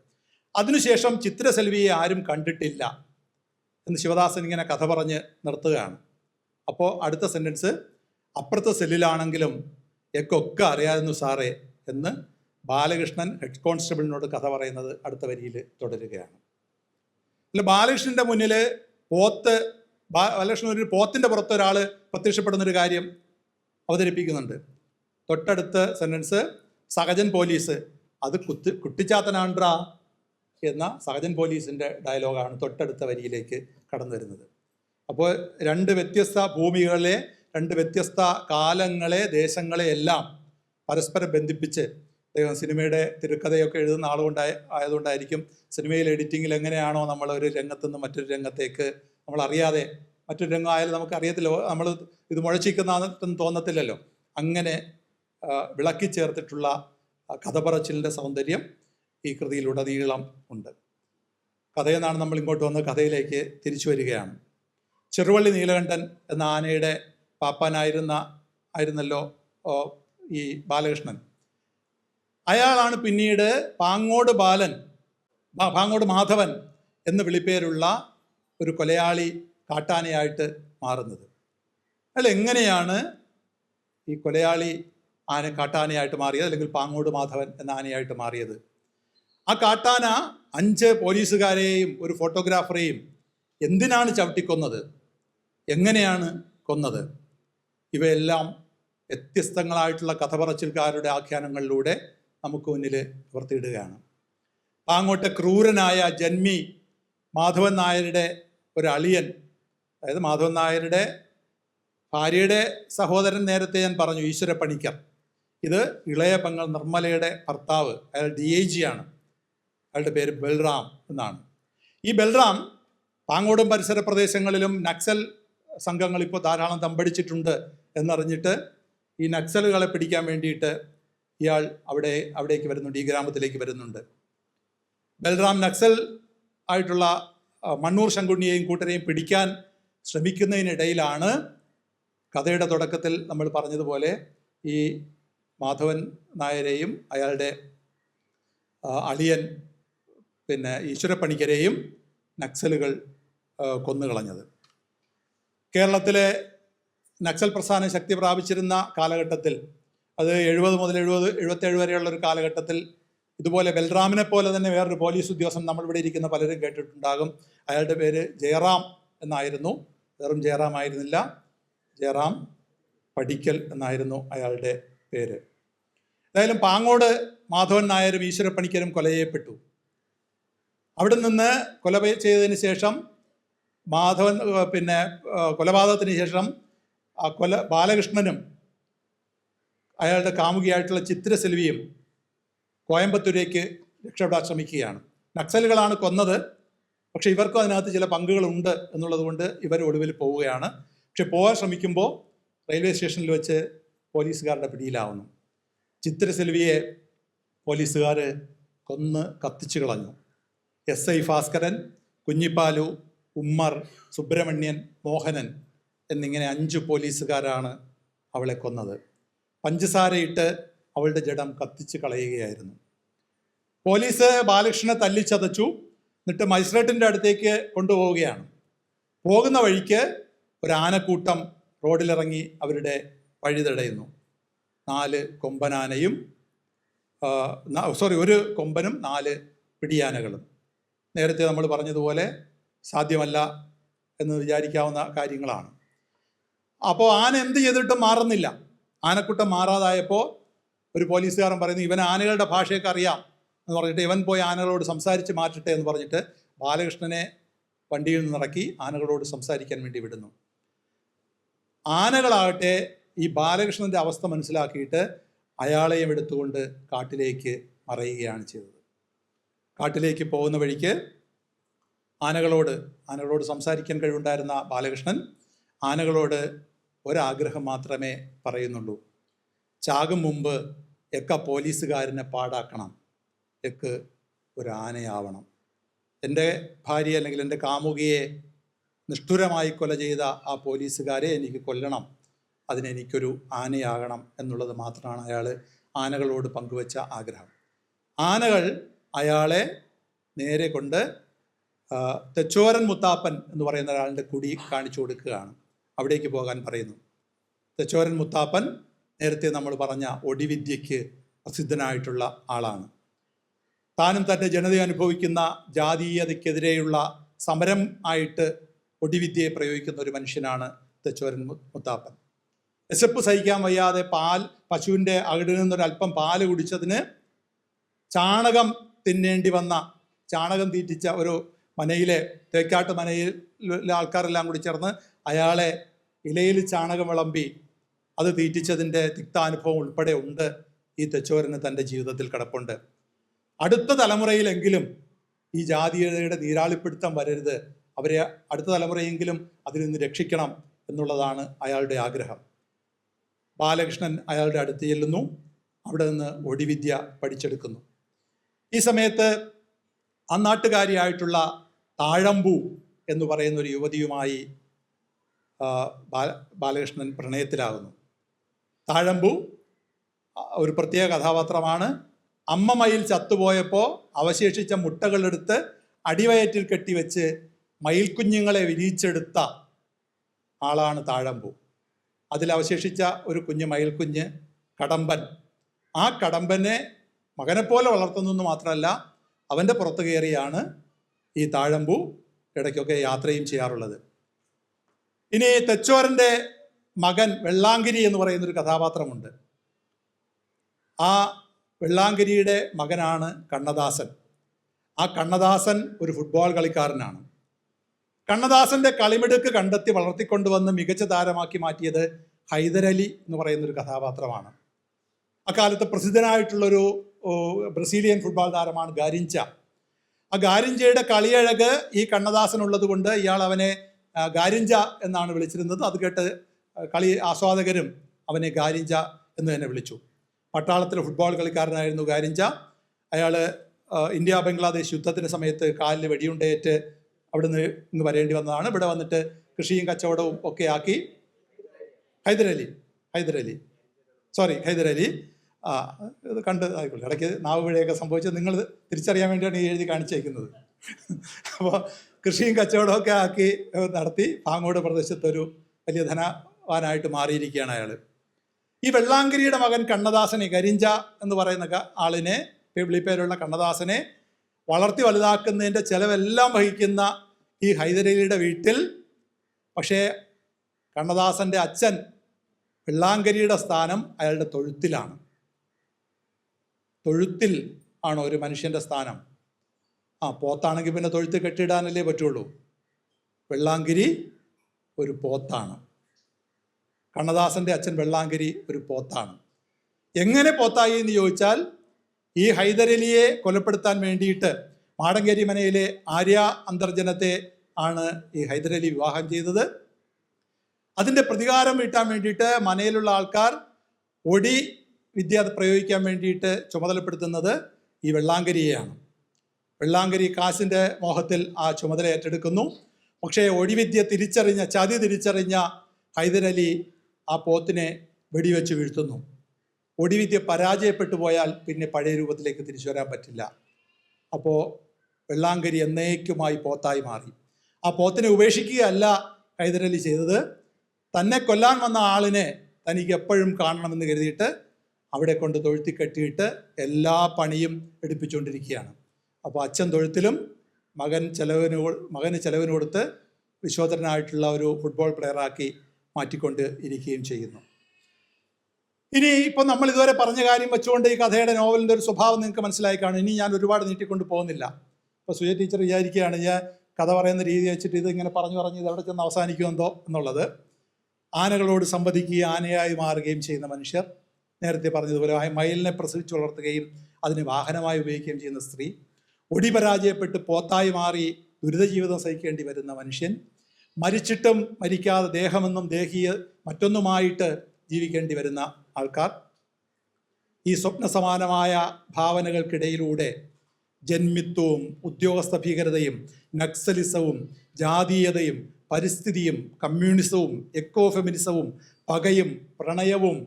അതിനുശേഷം ചിത്രസെൽവിയെ ആരും കണ്ടിട്ടില്ല എന്ന് ശിവദാസൻ ഇങ്ങനെ കഥ പറഞ്ഞ് നിർത്തുകയാണ്. അപ്പോൾ അടുത്ത സെൻറ്റൻസ്, അപ്പുറത്തെ സെല്ലിലാണെങ്കിലും എക്കൊക്കെ അറിയാമായിരുന്നു സാറേ എന്ന് ബാലകൃഷ്ണൻ ഹെഡ് കോൺസ്റ്റബിളിനോട് കഥ പറയുന്നത് അടുത്ത വരിയിൽ തുടരുകയാണ്. അല്ല, ബാലകൃഷ്ണൻ്റെ മുന്നിൽ ബാലകൃഷ്ണൻ ഒരു പോത്തിൻ്റെ പുറത്ത് ഒരാൾ പ്രത്യക്ഷപ്പെടുന്നൊരു കാര്യം അവതരിപ്പിക്കുന്നുണ്ട്. തൊട്ടടുത്ത സെൻറ്റൻസ്, സഹജൻ പോലീസ് അത് കുട്ടിച്ചാത്തനാണ്ട്രാ എന്ന സഹജൻ പോലീസിൻ്റെ ഡയലോഗാണ് തൊട്ടടുത്ത വരിയിലേക്ക് കടന്നു വരുന്നത്. അപ്പോൾ 2 വ്യത്യസ്ത ഭൂമികളെ, 2 വ്യത്യസ്ത കാലങ്ങളെ, ദേശങ്ങളെ എല്ലാം പരസ്പരം ബന്ധിപ്പിച്ച് സിനിമയുടെ തിരക്കഥയൊക്കെ എഴുതുന്ന ആയതുകൊണ്ടായിരിക്കും സിനിമയിൽ എഡിറ്റിങ്ങിൽ എങ്ങനെയാണോ നമ്മൾ ഒരു രംഗത്തുനിന്ന് മറ്റൊരു രംഗത്തേക്ക് നമ്മൾ അറിയാതെ, മറ്റൊരു രംഗം ആയാലും നമുക്ക് അറിയത്തില്ല, നമ്മൾ ഇത് മുഴച്ചിരിക്കുന്നതെന്ന് തോന്നത്തില്ലല്ലോ, അങ്ങനെ വിളക്കി ചേർത്തിട്ടുള്ള കഥ പറച്ചിലിൻ്റെ സൗന്ദര്യം ഈ കൃതിയിലുടനീളം ഉണ്ട്. കഥയെന്നാണ് നമ്മൾ ഇങ്ങോട്ട് വന്ന് കഥയിലേക്ക് തിരിച്ചു വരികയാണ്. ചെറുവള്ളി നീലകണ്ഠൻ എന്ന ആനയുടെ പാപ്പാനായിരുന്നല്ലോ ഈ ബാലകൃഷ്ണൻ. അയാളാണ് പിന്നീട് പാങ്ങോട് മാധവൻ എന്ന് വിളിപ്പേരുള്ള ഒരു കൊലയാളി കാട്ടാനയായിട്ട് മാറുന്നത്. അയാൾ എങ്ങനെയാണ് ഈ കൊലയാളി കാട്ടാനയായിട്ട് മാറിയത്, അല്ലെങ്കിൽ പാങ്ങോട് മാധവൻ എന്ന ആനയായിട്ട് മാറിയത്? ആ കാട്ടാന 5 പോലീസുകാരെയും ഒരു ഫോട്ടോഗ്രാഫറെയും എന്തിനാണ് ചവിട്ടിക്കൊന്നത്, എങ്ങനെയാണ് കൊന്നത്? ഇവയെല്ലാം വ്യത്യസ്തങ്ങളായിട്ടുള്ള കഥ പറച്ചിൽക്കാരുടെ ആഖ്യാനങ്ങളിലൂടെ നമുക്ക് മുന്നിൽ നിവർത്തിയിടുകയാണ്. അങ്ങോട്ട് ക്രൂരനായ ജന്മി മാധവൻ നായരുടെ ഒരു അളിയൻ, അതായത് മാധവൻ നായരുടെ ഭാര്യയുടെ സഹോദരൻ, നേരത്തെ ഞാൻ പറഞ്ഞു, ഈശ്വര പണിക്കർ. ഇത് ഇളയ പെങ്ങൾ നിർമ്മലയുടെ ഭർത്താവ്, അയാൾ DIG ആണ്. അയാളുടെ പേര് ബൽറാം എന്നാണ്. ഈ ബൽറാം പാങ്ങോടും പരിസര പ്രദേശങ്ങളിലും നക്സൽ സംഘങ്ങൾ ഇപ്പോൾ ധാരാളം തമ്പടിച്ചിട്ടുണ്ട് എന്നറിഞ്ഞിട്ട് ഈ നക്സലുകളെ പിടിക്കാൻ വേണ്ടിയിട്ട് ഇയാൾ അവിടേക്ക് വരുന്നുണ്ട്, ഈ ഗ്രാമത്തിലേക്ക് വരുന്നുണ്ട്. ബൽറാം നക്സൽ ആയിട്ടുള്ള മണ്ണൂർ ശങ്കുണ്ണിയെയും കൂട്ടരെയും പിടിക്കാൻ ശ്രമിക്കുന്നതിനിടയിലാണ് കഥയുടെ തുടക്കത്തിൽ നമ്മൾ പറഞ്ഞതുപോലെ ഈ മാധവൻ നായരെയും അയാളുടെ അളിയൻ ഈശ്വരപ്പണിക്കരെയും നക്സലുകൾ കൊന്നുകളഞ്ഞത്. കേരളത്തിലെ നക്സൽ പ്രസ്ഥാനം ശക്തി പ്രാപിച്ചിരുന്ന കാലഘട്ടത്തിൽ, അത് 70 മുതൽ 77 വരെയുള്ള ഒരു കാലഘട്ടത്തിൽ, ഇതുപോലെ ബൽറാമിനെ പോലെ തന്നെ വേറൊരു പോലീസ് ഉദ്യോഗസ്ഥൻ നമ്മളിവിടെ ഇരിക്കുന്ന പലരും കേട്ടിട്ടുണ്ടാകും. അയാളുടെ പേര് ജയറാം എന്നായിരുന്നു. വെറും ജയറാം ആയിരുന്നില്ല, ജയറാം പടിക്കൽ എന്നായിരുന്നു അയാളുടെ പേര്. ഏതായാലും പാങ്ങോട് മാധവൻ നായരും ഈശ്വരപ്പണിക്കരും കൊല ചെയ്യപ്പെട്ടു. അവിടെ നിന്ന് കൊല ചെയ്തതിന് ശേഷം കൊലപാതകത്തിന് ശേഷം ബാലകൃഷ്ണനും അയാളുടെ കാമുകിയായിട്ടുള്ള ചിത്രസെൽവിയും കോയമ്പത്തൂരേക്ക് രക്ഷപ്പെടാൻ ശ്രമിക്കുകയാണ്. നക്സലുകളാണ് കൊന്നത്, പക്ഷെ ഇവർക്കും അതിനകത്ത് ചില പങ്കുകളുണ്ട് എന്നുള്ളത് കൊണ്ട് ഇവർ ഒടുവിൽ പോവുകയാണ്. പക്ഷെ പോകാൻ ശ്രമിക്കുമ്പോൾ റെയിൽവേ സ്റ്റേഷനിൽ വെച്ച് പോലീസുകാരുടെ പിടിയിലാവുന്നു. ചിത്രസെൽവിയെ പോലീസുകാർ കൊന്ന് കത്തിച്ചു കളഞ്ഞു. SI ഭാസ്കരൻ, കുഞ്ഞിപ്പാലു, ഉമ്മർ, സുബ്രഹ്മണ്യൻ, മോഹനൻ എന്നിങ്ങനെ 5 പോലീസുകാരാണ് അവളെ കൊന്നത്. പഞ്ചസാരയിട്ട് അവളുടെ ജഡം കത്തിച്ച് കളയുകയായിരുന്നു. പോലീസ് ബാലകൃഷ്ണനെ തല്ലിച്ചതച്ചു. എന്നിട്ട് മജിസ്ട്രേറ്റിൻ്റെ അടുത്തേക്ക് കൊണ്ടുപോവുകയാണ്. പോകുന്ന വഴിക്ക് ഒരു ആനക്കൂട്ടം റോഡിലിറങ്ങി അവരുടെ വഴി തടയുന്നു. 4 കൊമ്പനാനയും ഒരു കൊമ്പനും 4 പിടിയാനകളും. നേരത്തെ നമ്മൾ പറഞ്ഞതുപോലെ സാധ്യമല്ല എന്ന് വിചാരിക്കാവുന്ന കാര്യങ്ങളാണ്. അപ്പോൾ ആന എന്ത് ചെയ്തിട്ടും മാറുന്നില്ല. ആനക്കൂട്ടം മാറാതായപ്പോൾ ഒരു പോലീസുകാരൻ പറയുന്നു, ഇവൻ ആനകളുടെ ഭാഷയൊക്കെ അറിയാം എന്ന് പറഞ്ഞിട്ട് ഇവൻ പോയി ആനകളോട് സംസാരിച്ച് മാറ്റട്ടെ എന്ന് പറഞ്ഞിട്ട് ബാലകൃഷ്ണനെ വണ്ടിയിൽ നിന്നിറക്കി ആനകളോട് സംസാരിക്കാൻ വേണ്ടി വിടുന്നു. ആനകളാകട്ടെ ഈ ബാലകൃഷ്ണൻ്റെ അവസ്ഥ മനസ്സിലാക്കിയിട്ട് അയാളെയും എടുത്തുകൊണ്ട് കാട്ടിലേക്ക് മറയുകയാണ് ചെയ്തത്. കാട്ടിലേക്ക് പോകുന്ന വഴിക്ക് ആനകളോട് സംസാരിക്കാൻ കഴിവുണ്ടായിരുന്ന ബാലകൃഷ്ണൻ ആനകളോട് ഒരാഗ്രഹം മാത്രമേ പറയുന്നുള്ളൂ. ചാകും മുമ്പ് എക്ക പോലീസുകാരനെ പാടാക്കണം, എക്ക് ഒരു ആനയാവണം. എൻ്റെ ഭാര്യ അല്ലെങ്കിൽ എൻ്റെ കാമുകിയെ നിഷ്ഠുരമായി കൊല ചെയ്ത ആ പോലീസുകാരെ എനിക്ക് കൊല്ലണം, അതിനെനിക്കൊരു ആനയാകണം എന്നുള്ളത് മാത്രമാണ് അയാൾ ആനകളോട് പങ്കുവച്ച ആഗ്രഹം. ആനകൾ അയാളെ നേരെ കൊണ്ട് തെച്ചോരൻ മുത്താപ്പൻ എന്ന് പറയുന്ന ഒരാളുടെ കുടി കാണിച്ചു കൊടുക്കുകയാണ്. അവിടേക്ക് പോകാൻ പറയുന്നു. തെച്ചോരൻ മുത്താപ്പൻ നേരത്തെ നമ്മൾ പറഞ്ഞ ഒടിവിദ്യയ്ക്ക് പ്രസിദ്ധനായിട്ടുള്ള ആളാണ്. താനും തൻ്റെ ജനത അനുഭവിക്കുന്ന ജാതീയതയ്ക്കെതിരെയുള്ള സമരം ആയിട്ട് ഒടിവിദ്യയെ പ്രയോഗിക്കുന്ന ഒരു മനുഷ്യനാണ് തെച്ചോരൻ മുത്താപ്പൻ. വിശപ്പ് സഹിക്കാൻ വയ്യാതെ പശുവിൻ്റെ അകിടിൽ നിന്നൊരല്പം പാല് കുടിച്ചതിന് ചാണകം തിന്നേണ്ടി വന്ന, ചാണകം തീറ്റിച്ച ഒരു മനയിലെ തേക്കാട്ട് മനയിലെ ആൾക്കാരെല്ലാം കൂടി ചേർന്ന് അയാളെ ഇലയിൽ ചാണകം വിളമ്പി അത് തീറ്റിച്ചതിൻ്റെ തിക്താനുഭവം ഉൾപ്പെടെ ഉണ്ട് ഈ തെച്ചോരന് തൻ്റെ ജീവിതത്തിൽ കിടപ്പുണ്ട്. അടുത്ത തലമുറയിലെങ്കിലും ഈ ജാതീയതയുടെ നീരാളിപ്പിടുത്തം വരരുത്, അവരെ അടുത്ത തലമുറയെങ്കിലും അതിൽ നിന്ന് രക്ഷിക്കണം എന്നുള്ളതാണ് അയാളുടെ ആഗ്രഹം. ബാലകൃഷ്ണൻ അയാളുടെ അടുത്ത് ചെല്ലുന്നു, അവിടെ നിന്ന് ഒടിവിദ്യ പഠിച്ചെടുക്കുന്നു. ഈ സമയത്ത് അന്നാട്ടുകാരിയായിട്ടുള്ള താഴമ്പു എന്ന് പറയുന്ന ഒരു യുവതിയുമായി ബാലകൃഷ്ണൻ പ്രണയത്തിലാകുന്നു. താഴമ്പു ഒരു പ്രത്യേക കഥാപാത്രമാണ്. അമ്മ മയിൽ ചത്തുപോയപ്പോൾ അവശേഷിച്ച മുട്ടകളെടുത്ത് അടിവയറ്റിൽ കെട്ടിവെച്ച് മയിൽക്കുഞ്ഞുങ്ങളെ വിരിയിച്ചെടുത്ത ആളാണ് താഴമ്പു. അതിലവശേഷിച്ച ഒരു കുഞ്ഞ് മയിൽക്കുഞ്ഞ് കടമ്പൻ. ആ കടമ്പനെ മകനെപ്പോലെ വളർത്തുന്നു മാത്രമല്ല, അവൻ്റെ പുറത്ത് കയറിയാണ് ഈ താഴമ്പു ഇടയ്ക്കൊക്കെ യാത്രയും ചെയ്യാറുള്ളത്. ഇനി തെച്ചോരൻ്റെ മകൻ വെള്ളാങ്കിരി എന്ന് പറയുന്നൊരു കഥാപാത്രമുണ്ട്. ആ വെള്ളാങ്കരിയുടെ മകനാണ് കണ്ണദാസൻ. ആ കണ്ണദാസൻ ഒരു ഫുട്ബോൾ കളിക്കാരനാണ്. കണ്ണദാസന്റെ കളിമിടുക്ക് കണ്ടെത്തി വളർത്തിക്കൊണ്ടുവന്ന് മികച്ച താരമാക്കി മാറ്റിയത് ഹൈദരലി എന്ന് പറയുന്നൊരു കഥാപാത്രമാണ്. അക്കാലത്ത് പ്രസിദ്ധനായിട്ടുള്ളൊരു ബ്രസീലിയൻ ഫുട്ബോൾ താരമാണ് ഗാരിഞ്ച. ആ ഗാരിഞ്ചയുടെ കളിയഴക് ഈ കണ്ണദാസനുള്ളത് കൊണ്ട് ഇയാൾ അവനെ ഗാരിഞ്ച എന്നാണ് വിളിച്ചിരുന്നത്. അത് കേട്ട് കളി ആസ്വാദകരും അവനെ ഗാരിഞ്ച എന്ന് തന്നെ വിളിച്ചു. പട്ടാളത്തിലെ ഫുട്ബോൾ കളിക്കാരനായിരുന്നു ഗാരിഞ്ച. അയാൾ ഇന്ത്യ ബംഗ്ലാദേശ് യുദ്ധത്തിൻ്റെ സമയത്ത് കാലിൽ വെടിയുണ്ടേറ്റ് അവിടുന്ന് ഇങ്ങ് വരേണ്ടി വന്നതാണ്. ഇവിടെ വന്നിട്ട് കൃഷിയും കച്ചവടവും ഒക്കെ ആക്കി ഹൈദരലി ഇത് കണ്ട് ആയിക്കോട്ടെ. ഇടയ്ക്ക് നാവ് പിഴയൊക്കെ സംഭവിച്ചത് നിങ്ങൾ തിരിച്ചറിയാൻ വേണ്ടിയാണ് ഈ എഴുതി കാണിച്ചേക്കുന്നത്. അപ്പോൾ കൃഷിയും കച്ചവടമൊക്കെ ആക്കി നടത്തി പാങ്ങോട് പ്രദേശത്തൊരു വലിയ ധനവാനായിട്ട് മാറിയിരിക്കുകയാണ് അയാൾ. ഈ വെള്ളാങ്കരിയുടെ മകൻ കണ്ണദാസനെ, കരിഞ്ച എന്ന് പറയുന്ന ആളിനെ, വിളിപ്പേരുള്ള കണ്ണദാസനെ വളർത്തി വലുതാക്കുന്നതിൻ്റെ ചെലവെല്ലാം വഹിക്കുന്ന ഈ ഹൈദരലിയുടെ വീട്ടിൽ പക്ഷേ കണ്ണദാസൻ്റെ അച്ഛൻ വെള്ളാങ്കരിയുടെ സ്ഥാനം അയാളുടെ തൊഴുത്തിലാണ്. തൊഴുത്തിൽ ആണ് ഒരു മനുഷ്യൻ്റെ സ്ഥാനം. പോത്താണെങ്കിൽ പിന്നെ തൊഴുത്ത് കെട്ടിയിടാനല്ലേ പറ്റുള്ളൂ. വെള്ളാങ്കിരി ഒരു പോത്താണ്. കണ്ണദാസൻ്റെ അച്ഛൻ വെള്ളാങ്കരി ഒരു പോത്താണ്. എങ്ങനെ പോത്തായി എന്ന് ചോദിച്ചാൽ, ഈ ഹൈദരലിയെ കൊലപ്പെടുത്താൻ വേണ്ടിയിട്ട് മാടങ്കേരി മനയിലെ ആര്യ അന്തർജനത്തെ ആണ് ഈ ഹൈദരലി വിവാഹം ചെയ്തത്. അതിൻ്റെ പ്രതികാരം വീട്ടാൻ വേണ്ടിയിട്ട് മനയിലുള്ള ആൾക്കാർ ഒടി വിദ്യ പ്രയോഗിക്കാൻ വേണ്ടിയിട്ട് ചുമതലപ്പെടുത്തുന്നത് ഈ വെള്ളാങ്കരിയെയാണ്. വെള്ളാങ്കരി കാശിൻ്റെ മോഹത്തിൽ ആ ചുമതല ഏറ്റെടുക്കുന്നു. പക്ഷേ ഒടിവിദ്യ ചതി തിരിച്ചറിഞ്ഞ ഹൈദരലി ആ പോത്തിനെ വെടിവെച്ച് വീഴ്ത്തുന്നു. ഒടിവിദ്യ പരാജയപ്പെട്ടു പോയാൽ പിന്നെ പഴയ രൂപത്തിലേക്ക് തിരിച്ചു വരാൻ പറ്റില്ല. അപ്പോൾ വെള്ളാങ്കരി എന്നേക്കുമായി പോത്തായി മാറി. ആ പോത്തിനെ ഉപേക്ഷിക്കുകയല്ല ഹൈദരലി ചെയ്തത്, തന്നെ കൊല്ലാൻ വന്ന ആളിനെ തനിക്ക് എപ്പോഴും കാണണമെന്ന് കരുതിയിട്ട് അവിടെ കൊണ്ട് തൊഴുത്തി കെട്ടിയിട്ട് എല്ലാ പണിയും എടുപ്പിച്ചുകൊണ്ടിരിക്കുകയാണ്. അപ്പോൾ അച്ഛൻ തൊഴുത്തിലും മകന് ചെലവിന് കൊടുത്ത് വിശ്വോത്തരനായിട്ടുള്ള ഒരു ഫുട്ബോൾ പ്ലെയറാക്കി മാറ്റിക്കൊണ്ട് ഇരിക്കുകയും ചെയ്യുന്നു. ഇനി ഇപ്പം നമ്മൾ ഇതുവരെ പറഞ്ഞ കാര്യം വെച്ചുകൊണ്ട് ഈ കഥയുടെ നോവലിൻ്റെ ഒരു സ്വഭാവം നിങ്ങൾക്ക് മനസ്സിലായി കാണും. ഇനി ഞാൻ ഒരുപാട് നീട്ടിക്കൊണ്ട് പോകുന്നില്ല. ഇപ്പോൾ സുജയ ടീച്ചർ വിചാരിക്കുകയാണ് ഞാൻ കഥ പറയുന്ന രീതി വെച്ചിട്ട് ഇത് ഇങ്ങനെ പറഞ്ഞു ഇത് എവിടെ ചെന്ന് അവസാനിക്കുമെന്തോ എന്നുള്ളത്. ആനകളോട് സംവദിക്കുകയും ആനയായി മാറുകയും ചെയ്യുന്ന മനുഷ്യർ, നേരത്തെ പറഞ്ഞതുപോലെ മയിലിനെ പ്രസവിച്ച് വളർത്തുകയും അതിനെ വാഹനമായി ഉപയോഗിക്കുകയും ചെയ്യുന്ന സ്ത്രീ, ഒടി പരാജയപ്പെട്ട് പോത്തായി മാറി ദുരിത ജീവിതം സഹിക്കേണ്ടി വരുന്ന മനുഷ്യൻ, മരിച്ചിട്ടും മരിക്കാതെ ദേഹമെന്നും ദേഹിയ മറ്റൊന്നുമായിട്ട് ജീവിക്കേണ്ടി വരുന്ന ആൾക്കാർ, ഈ സ്വപ്ന സമാനമായ ഭാവനകൾക്കിടയിലൂടെ ജന്മിത്വവും ഉദ്യോഗസ്ഥ ഭീകരതയും നക്സലിസവും ജാതീയതയും പരിസ്ഥിതിയും കമ്മ്യൂണിസവും എക്കോ ഫെമിനിസവും പകയും പ്രണയവും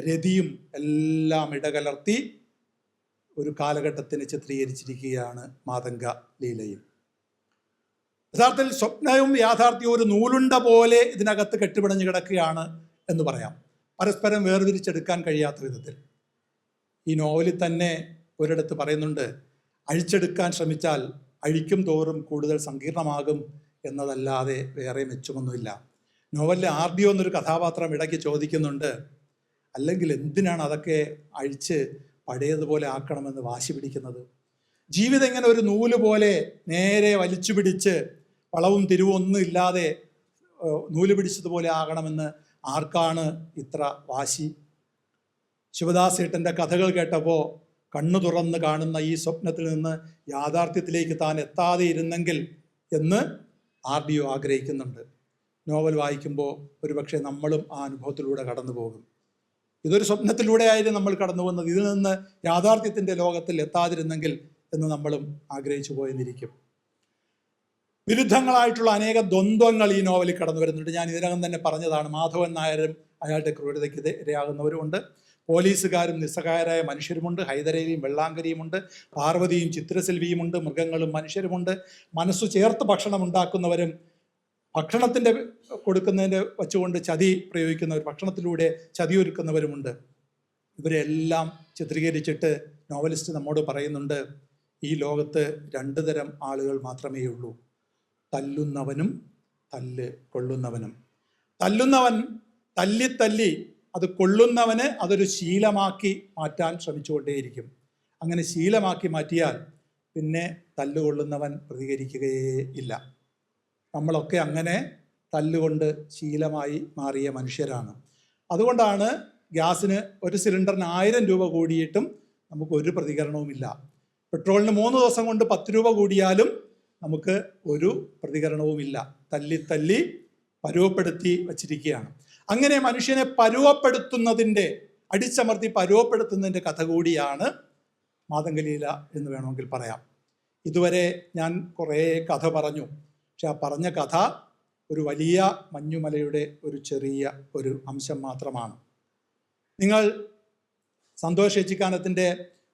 രതിയും എല്ലാം ഇടകലർത്തി ഒരു കാലഘട്ടത്തിന് ചിത്രീകരിച്ചിരിക്കുകയാണ് മാതംഗ ലീലയിൽ. യഥാർത്ഥത്തിൽ സ്വപ്നവും യാഥാർത്ഥ്യവും ഒരു നൂലുണ്ട പോലെ ഇതിനകത്ത് കെട്ടുപിണഞ്ഞു കിടക്കുകയാണ് എന്ന് പറയാം, പരസ്പരം വേർതിരിച്ചെടുക്കാൻ കഴിയാത്ത വിധത്തിൽ. ഈ നോവലിൽ തന്നെ ഒരിടത്ത് പറയുന്നുണ്ട്, അഴിച്ചെടുക്കാൻ ശ്രമിച്ചാൽ അഴിക്കും തോറും കൂടുതൽ സങ്കീർണമാകും എന്നതല്ലാതെ വേറെ മെച്ചമൊന്നുമില്ല. നോവലിലെ ആർഡിയോ എന്നൊരു കഥാപാത്രം ഇടയ്ക്ക് ചോദിക്കുന്നുണ്ട്, അല്ലെങ്കിൽ എന്തിനാണ് അതൊക്കെ അഴിച്ച് പഴയതുപോലെ ആക്കണമെന്ന് വാശി പിടിക്കുന്നത്? ജീവിതം ഇങ്ങനെ ഒരു നൂല് പോലെ നേരെ വലിച്ചു പിടിച്ച് വളവും തിരിവും ഒന്നും ഇല്ലാതെ നൂല് പിടിച്ചതുപോലെ ആകണമെന്ന് ആർക്കാണ് ഇത്ര വാശി? ശിവദാസേട്ടൻ്റെ കഥകൾ കേട്ടപ്പോൾ കണ്ണു തുറന്ന് കാണുന്ന ഈ സ്വപ്നത്തിൽ നിന്ന് യാഥാർത്ഥ്യത്തിലേക്ക് താൻ എത്താതെ ഇരുന്നെങ്കിൽ എന്ന് ആർഡിയോ ആഗ്രഹിക്കുന്നുണ്ട്. നോവൽ വായിക്കുമ്പോൾ ഒരുപക്ഷെ നമ്മളും ആ അനുഭവത്തിലൂടെ കടന്നു പോകും. ഇതൊരു സ്വപ്നത്തിലൂടെ ആയിരുന്നു നമ്മൾ കടന്നു പോകുന്നത്, ഇതിൽ നിന്ന് യാഥാർത്ഥ്യത്തിൻ്റെ ലോകത്തിൽ എത്താതിരുന്നെങ്കിൽ എന്ന് നമ്മളും ആഗ്രഹിച്ചു പോയെന്നിരിക്കും. വിരുദ്ധങ്ങളായിട്ടുള്ള അനേക ദ്വന്ദ്വങ്ങൾ ഈ നോവലിൽ കടന്നു വരുന്നുണ്ട്. ഞാൻ ഇതിനകം തന്നെ പറഞ്ഞതാണ്, മാധവൻ നായരും അയാളുടെ ക്രൂരതയ്ക്ക് ഇരയാകുന്നവരുമുണ്ട്, പോലീസുകാരും നിസ്സഹായരായ മനുഷ്യരുമുണ്ട്, ഹൈദരലിയും വെള്ളാങ്കരിയുമുണ്ട്, പാർവതിയും ചിത്രശെൽവിയുമുണ്ട്, മൃഗങ്ങളും മനുഷ്യരുമുണ്ട്, മനസ്സു ചേർത്ത് ഭക്ഷണം ഉണ്ടാക്കുന്നവരും ഭക്ഷണത്തിൻ്റെ കൊടുക്കുന്നതിൻ്റെ വച്ചുകൊണ്ട് ചതി പ്രയോഗിക്കുന്നവർ, ഭക്ഷണത്തിലൂടെ ചതി ഒരുക്കുന്നവരുമുണ്ട്. ഇവരെല്ലാം ചിത്രീകരിച്ചിട്ട് നോവലിസ്റ്റ് നമ്മോട് പറയുന്നുണ്ട്, ഈ ലോകത്ത് രണ്ട് തരം ആളുകൾ മാത്രമേ ഉള്ളൂ, തല്ലുന്നവനും തല്ല് കൊള്ളുന്നവനും. തല്ലുന്നവൻ തല്ലി അത് കൊള്ളുന്നവന് അതൊരു ശീലമാക്കി മാറ്റാൻ ശ്രമിച്ചുകൊണ്ടേയിരിക്കും. അങ്ങനെ ശീലമാക്കി മാറ്റിയാൽ പിന്നെ തല്ലുകൊള്ളുന്നവൻ പ്രതികരിക്കുകയേ ഇല്ല. നമ്മളൊക്കെ അങ്ങനെ തല്ലുകൊണ്ട് ശീലമായി മാറിയ മനുഷ്യരാണ്. അതുകൊണ്ടാണ് ഗ്യാസിന് ഒരു സിലിണ്ടറിന് 1000 രൂപ കൂടിയിട്ടും നമുക്ക് ഒരു പ്രതികരണവുമില്ല. പെട്രോളിന് 3 ദിവസം കൊണ്ട് 10 രൂപ കൂടിയാലും നമുക്ക് ഒരു പ്രതികരണവുമില്ല. തല്ലി പരുവപ്പെടുത്തി വച്ചിരിക്കുകയാണ്. അങ്ങനെ മനുഷ്യനെ പരുവപ്പെടുത്തുന്നതിൻ്റെ, അടിച്ചമർത്തി പരുവപ്പെടുത്തുന്നതിൻ്റെ കഥ കൂടിയാണ് മാതംഗലീല എന്ന് വേണമെങ്കിൽ പറയാം. ഇതുവരെ ഞാൻ കുറേ കഥ പറഞ്ഞു, പക്ഷെ ആ പറഞ്ഞ കഥ ഒരു വലിയ മഞ്ഞുമലയുടെ ഒരു ചെറിയ ഒരു അംശം മാത്രമാണ്. നിങ്ങൾ സന്തോഷ് ഏച്ചിക്കാനത്തിൻ്റെ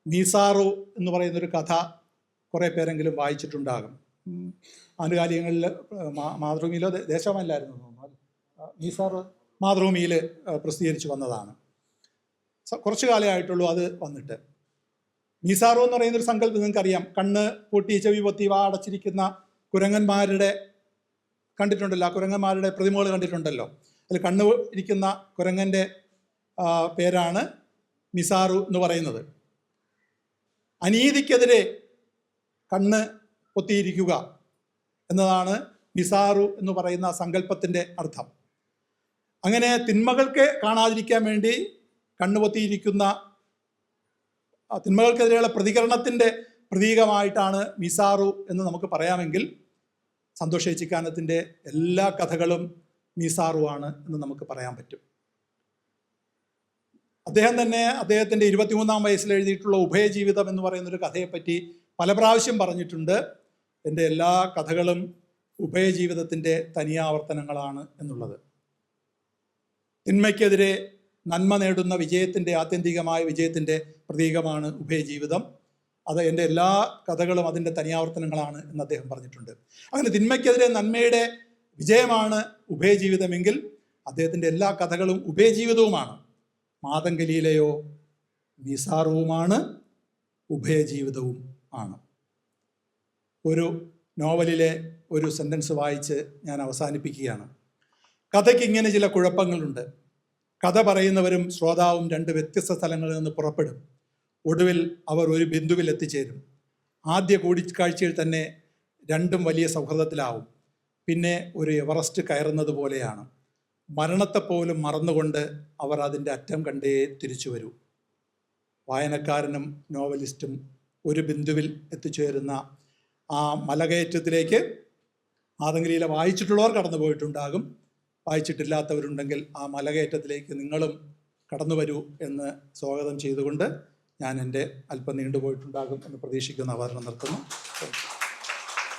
മീസാറു എന്ന് പറയുന്നൊരു കഥ കുറേ പേരെങ്കിലും വായിച്ചിട്ടുണ്ടാകും. ആനുകാലികങ്ങളിൽ മാതൃഭൂമിയിലോ ദേശമല്ലായിരുന്നു മീസാറു മാതൃഭൂമിയിൽ പ്രസിദ്ധീകരിച്ച് വന്നതാണ്. കുറച്ചു കാലമായിട്ടുള്ളൂ അത് വന്നിട്ട്. മീസാറു എന്ന് പറയുന്നൊരു സങ്കല്പം നിങ്ങൾക്കറിയാം, കണ്ണ് പൊട്ടി ചെവി പൊത്തി വാ അടച്ചിരിക്കുന്ന കുരങ്ങന്മാരുടെ കണ്ടിട്ടുണ്ടല്ലോ, ആ കുരങ്ങന്മാരുടെ പ്രതിമകൾ കണ്ടിട്ടുണ്ടല്ലോ. അതിൽ കണ്ണ് ഇരിക്കുന്ന കുരങ്ങൻ്റെ പേരാണ് മിസാറു എന്ന് പറയുന്നത്. അനീതിക്കെതിരെ കണ്ണ് പൊത്തിയിരിക്കുക എന്നതാണ് മിസാറു എന്ന് പറയുന്ന സങ്കല്പത്തിൻ്റെ അർത്ഥം. അങ്ങനെ തിന്മകൾക്ക് കാണാതിരിക്കാൻ വേണ്ടി കണ്ണുപൊത്തിയിരിക്കുന്ന തിന്മകൾക്കെതിരെയുള്ള പ്രതികരണത്തിൻ്റെ പ്രതീകമായിട്ടാണ് മിസാറു എന്ന് നമുക്ക് പറയാമെങ്കിൽ സന്തോഷ് ഏച്ചിക്കാനത്തിൻ്റെ എല്ലാ കഥകളും മിസാറു ആണ് എന്ന് നമുക്ക് പറയാൻ പറ്റും. അദ്ദേഹം തന്നെ അദ്ദേഹത്തിൻ്റെ 23-ാം വയസ്സിൽ എഴുതിയിട്ടുള്ള ഉഭയജീവിതം എന്ന് പറയുന്നൊരു കഥയെപ്പറ്റി പല പ്രാവശ്യം പറഞ്ഞിട്ടുണ്ട്. എൻ്റെ എല്ലാ കഥകളും ഉഭയജീവിതത്തിൻ്റെ തനിയാവർത്തനങ്ങളാണ് എന്നുള്ളത്. തിന്മയ്ക്കെതിരെ നന്മ നേടുന്ന വിജയത്തിൻ്റെ, ആത്യന്തികമായ വിജയത്തിൻ്റെ പ്രതീകമാണ് ഉഭയജീവിതം. അത് എൻ്റെ എല്ലാ കഥകളും അതിൻ്റെ തനിയാവർത്തനങ്ങളാണ് എന്ന് അദ്ദേഹം പറഞ്ഞിട്ടുണ്ട്. അങ്ങനെ തിന്മയ്ക്കെതിരെ നന്മയുടെ വിജയമാണ് ഉഭയജീവിതമെങ്കിൽ അദ്ദേഹത്തിൻ്റെ എല്ലാ കഥകളും ഉഭയജീവിതവുമാണ്. മാതംഗലീലയോ മിസാറുവുമാണ്, ഉഭയജീവിതവും ആണ്. ഒരു നോവലിലെ ഒരു സെൻറ്റൻസ് വായിച്ച് ഞാൻ അവസാനിപ്പിക്കുകയാണ്. കഥയ്ക്ക് ഇങ്ങനെ ചില കുഴപ്പങ്ങളുണ്ട്. കഥ പറയുന്നവരും ശ്രോതാവും 2 വ്യത്യസ്ത സ്ഥലങ്ങളിൽ നിന്ന് പുറപ്പെടും. ഒടുവിൽ അവർ ഒരു ബിന്ദുവിൽ എത്തിച്ചേരും. ആദ്യ കൂടിക്കാഴ്ചയിൽ തന്നെ രണ്ടും വലിയ സൗഹൃദത്തിലാവും. പിന്നെ ഒരു എവറസ്റ്റ് കയറുന്നത് പോലെയാണ്. മരണത്തെപ്പോലും മറന്നുകൊണ്ട് അവർ അതിൻ്റെ അറ്റം കണ്ടേ തിരിച്ചു വരൂ. വായനക്കാരനും നോവലിസ്റ്റും ഒരു ബിന്ദുവിൽ എത്തിച്ചേരുന്ന ആ മലകയറ്റത്തിലേക്ക് മാതംഗലിയിലെ വായിച്ചിട്ടുള്ളവർ കടന്നു പോയിട്ടുണ്ടാകും. വായിച്ചിട്ടില്ലാത്തവരുണ്ടെങ്കിൽ ആ മലകയറ്റത്തിലേക്ക് നിങ്ങളും കടന്നു വരൂ എന്ന് സ്വാഗതം ചെയ്തുകൊണ്ട് ഞാൻ എൻ്റെ അല്പം നീണ്ടുപോയിട്ടുണ്ടാകും എന്ന് പ്രതീക്ഷിക്കുന്ന അവതരണം നിർത്തുന്നു.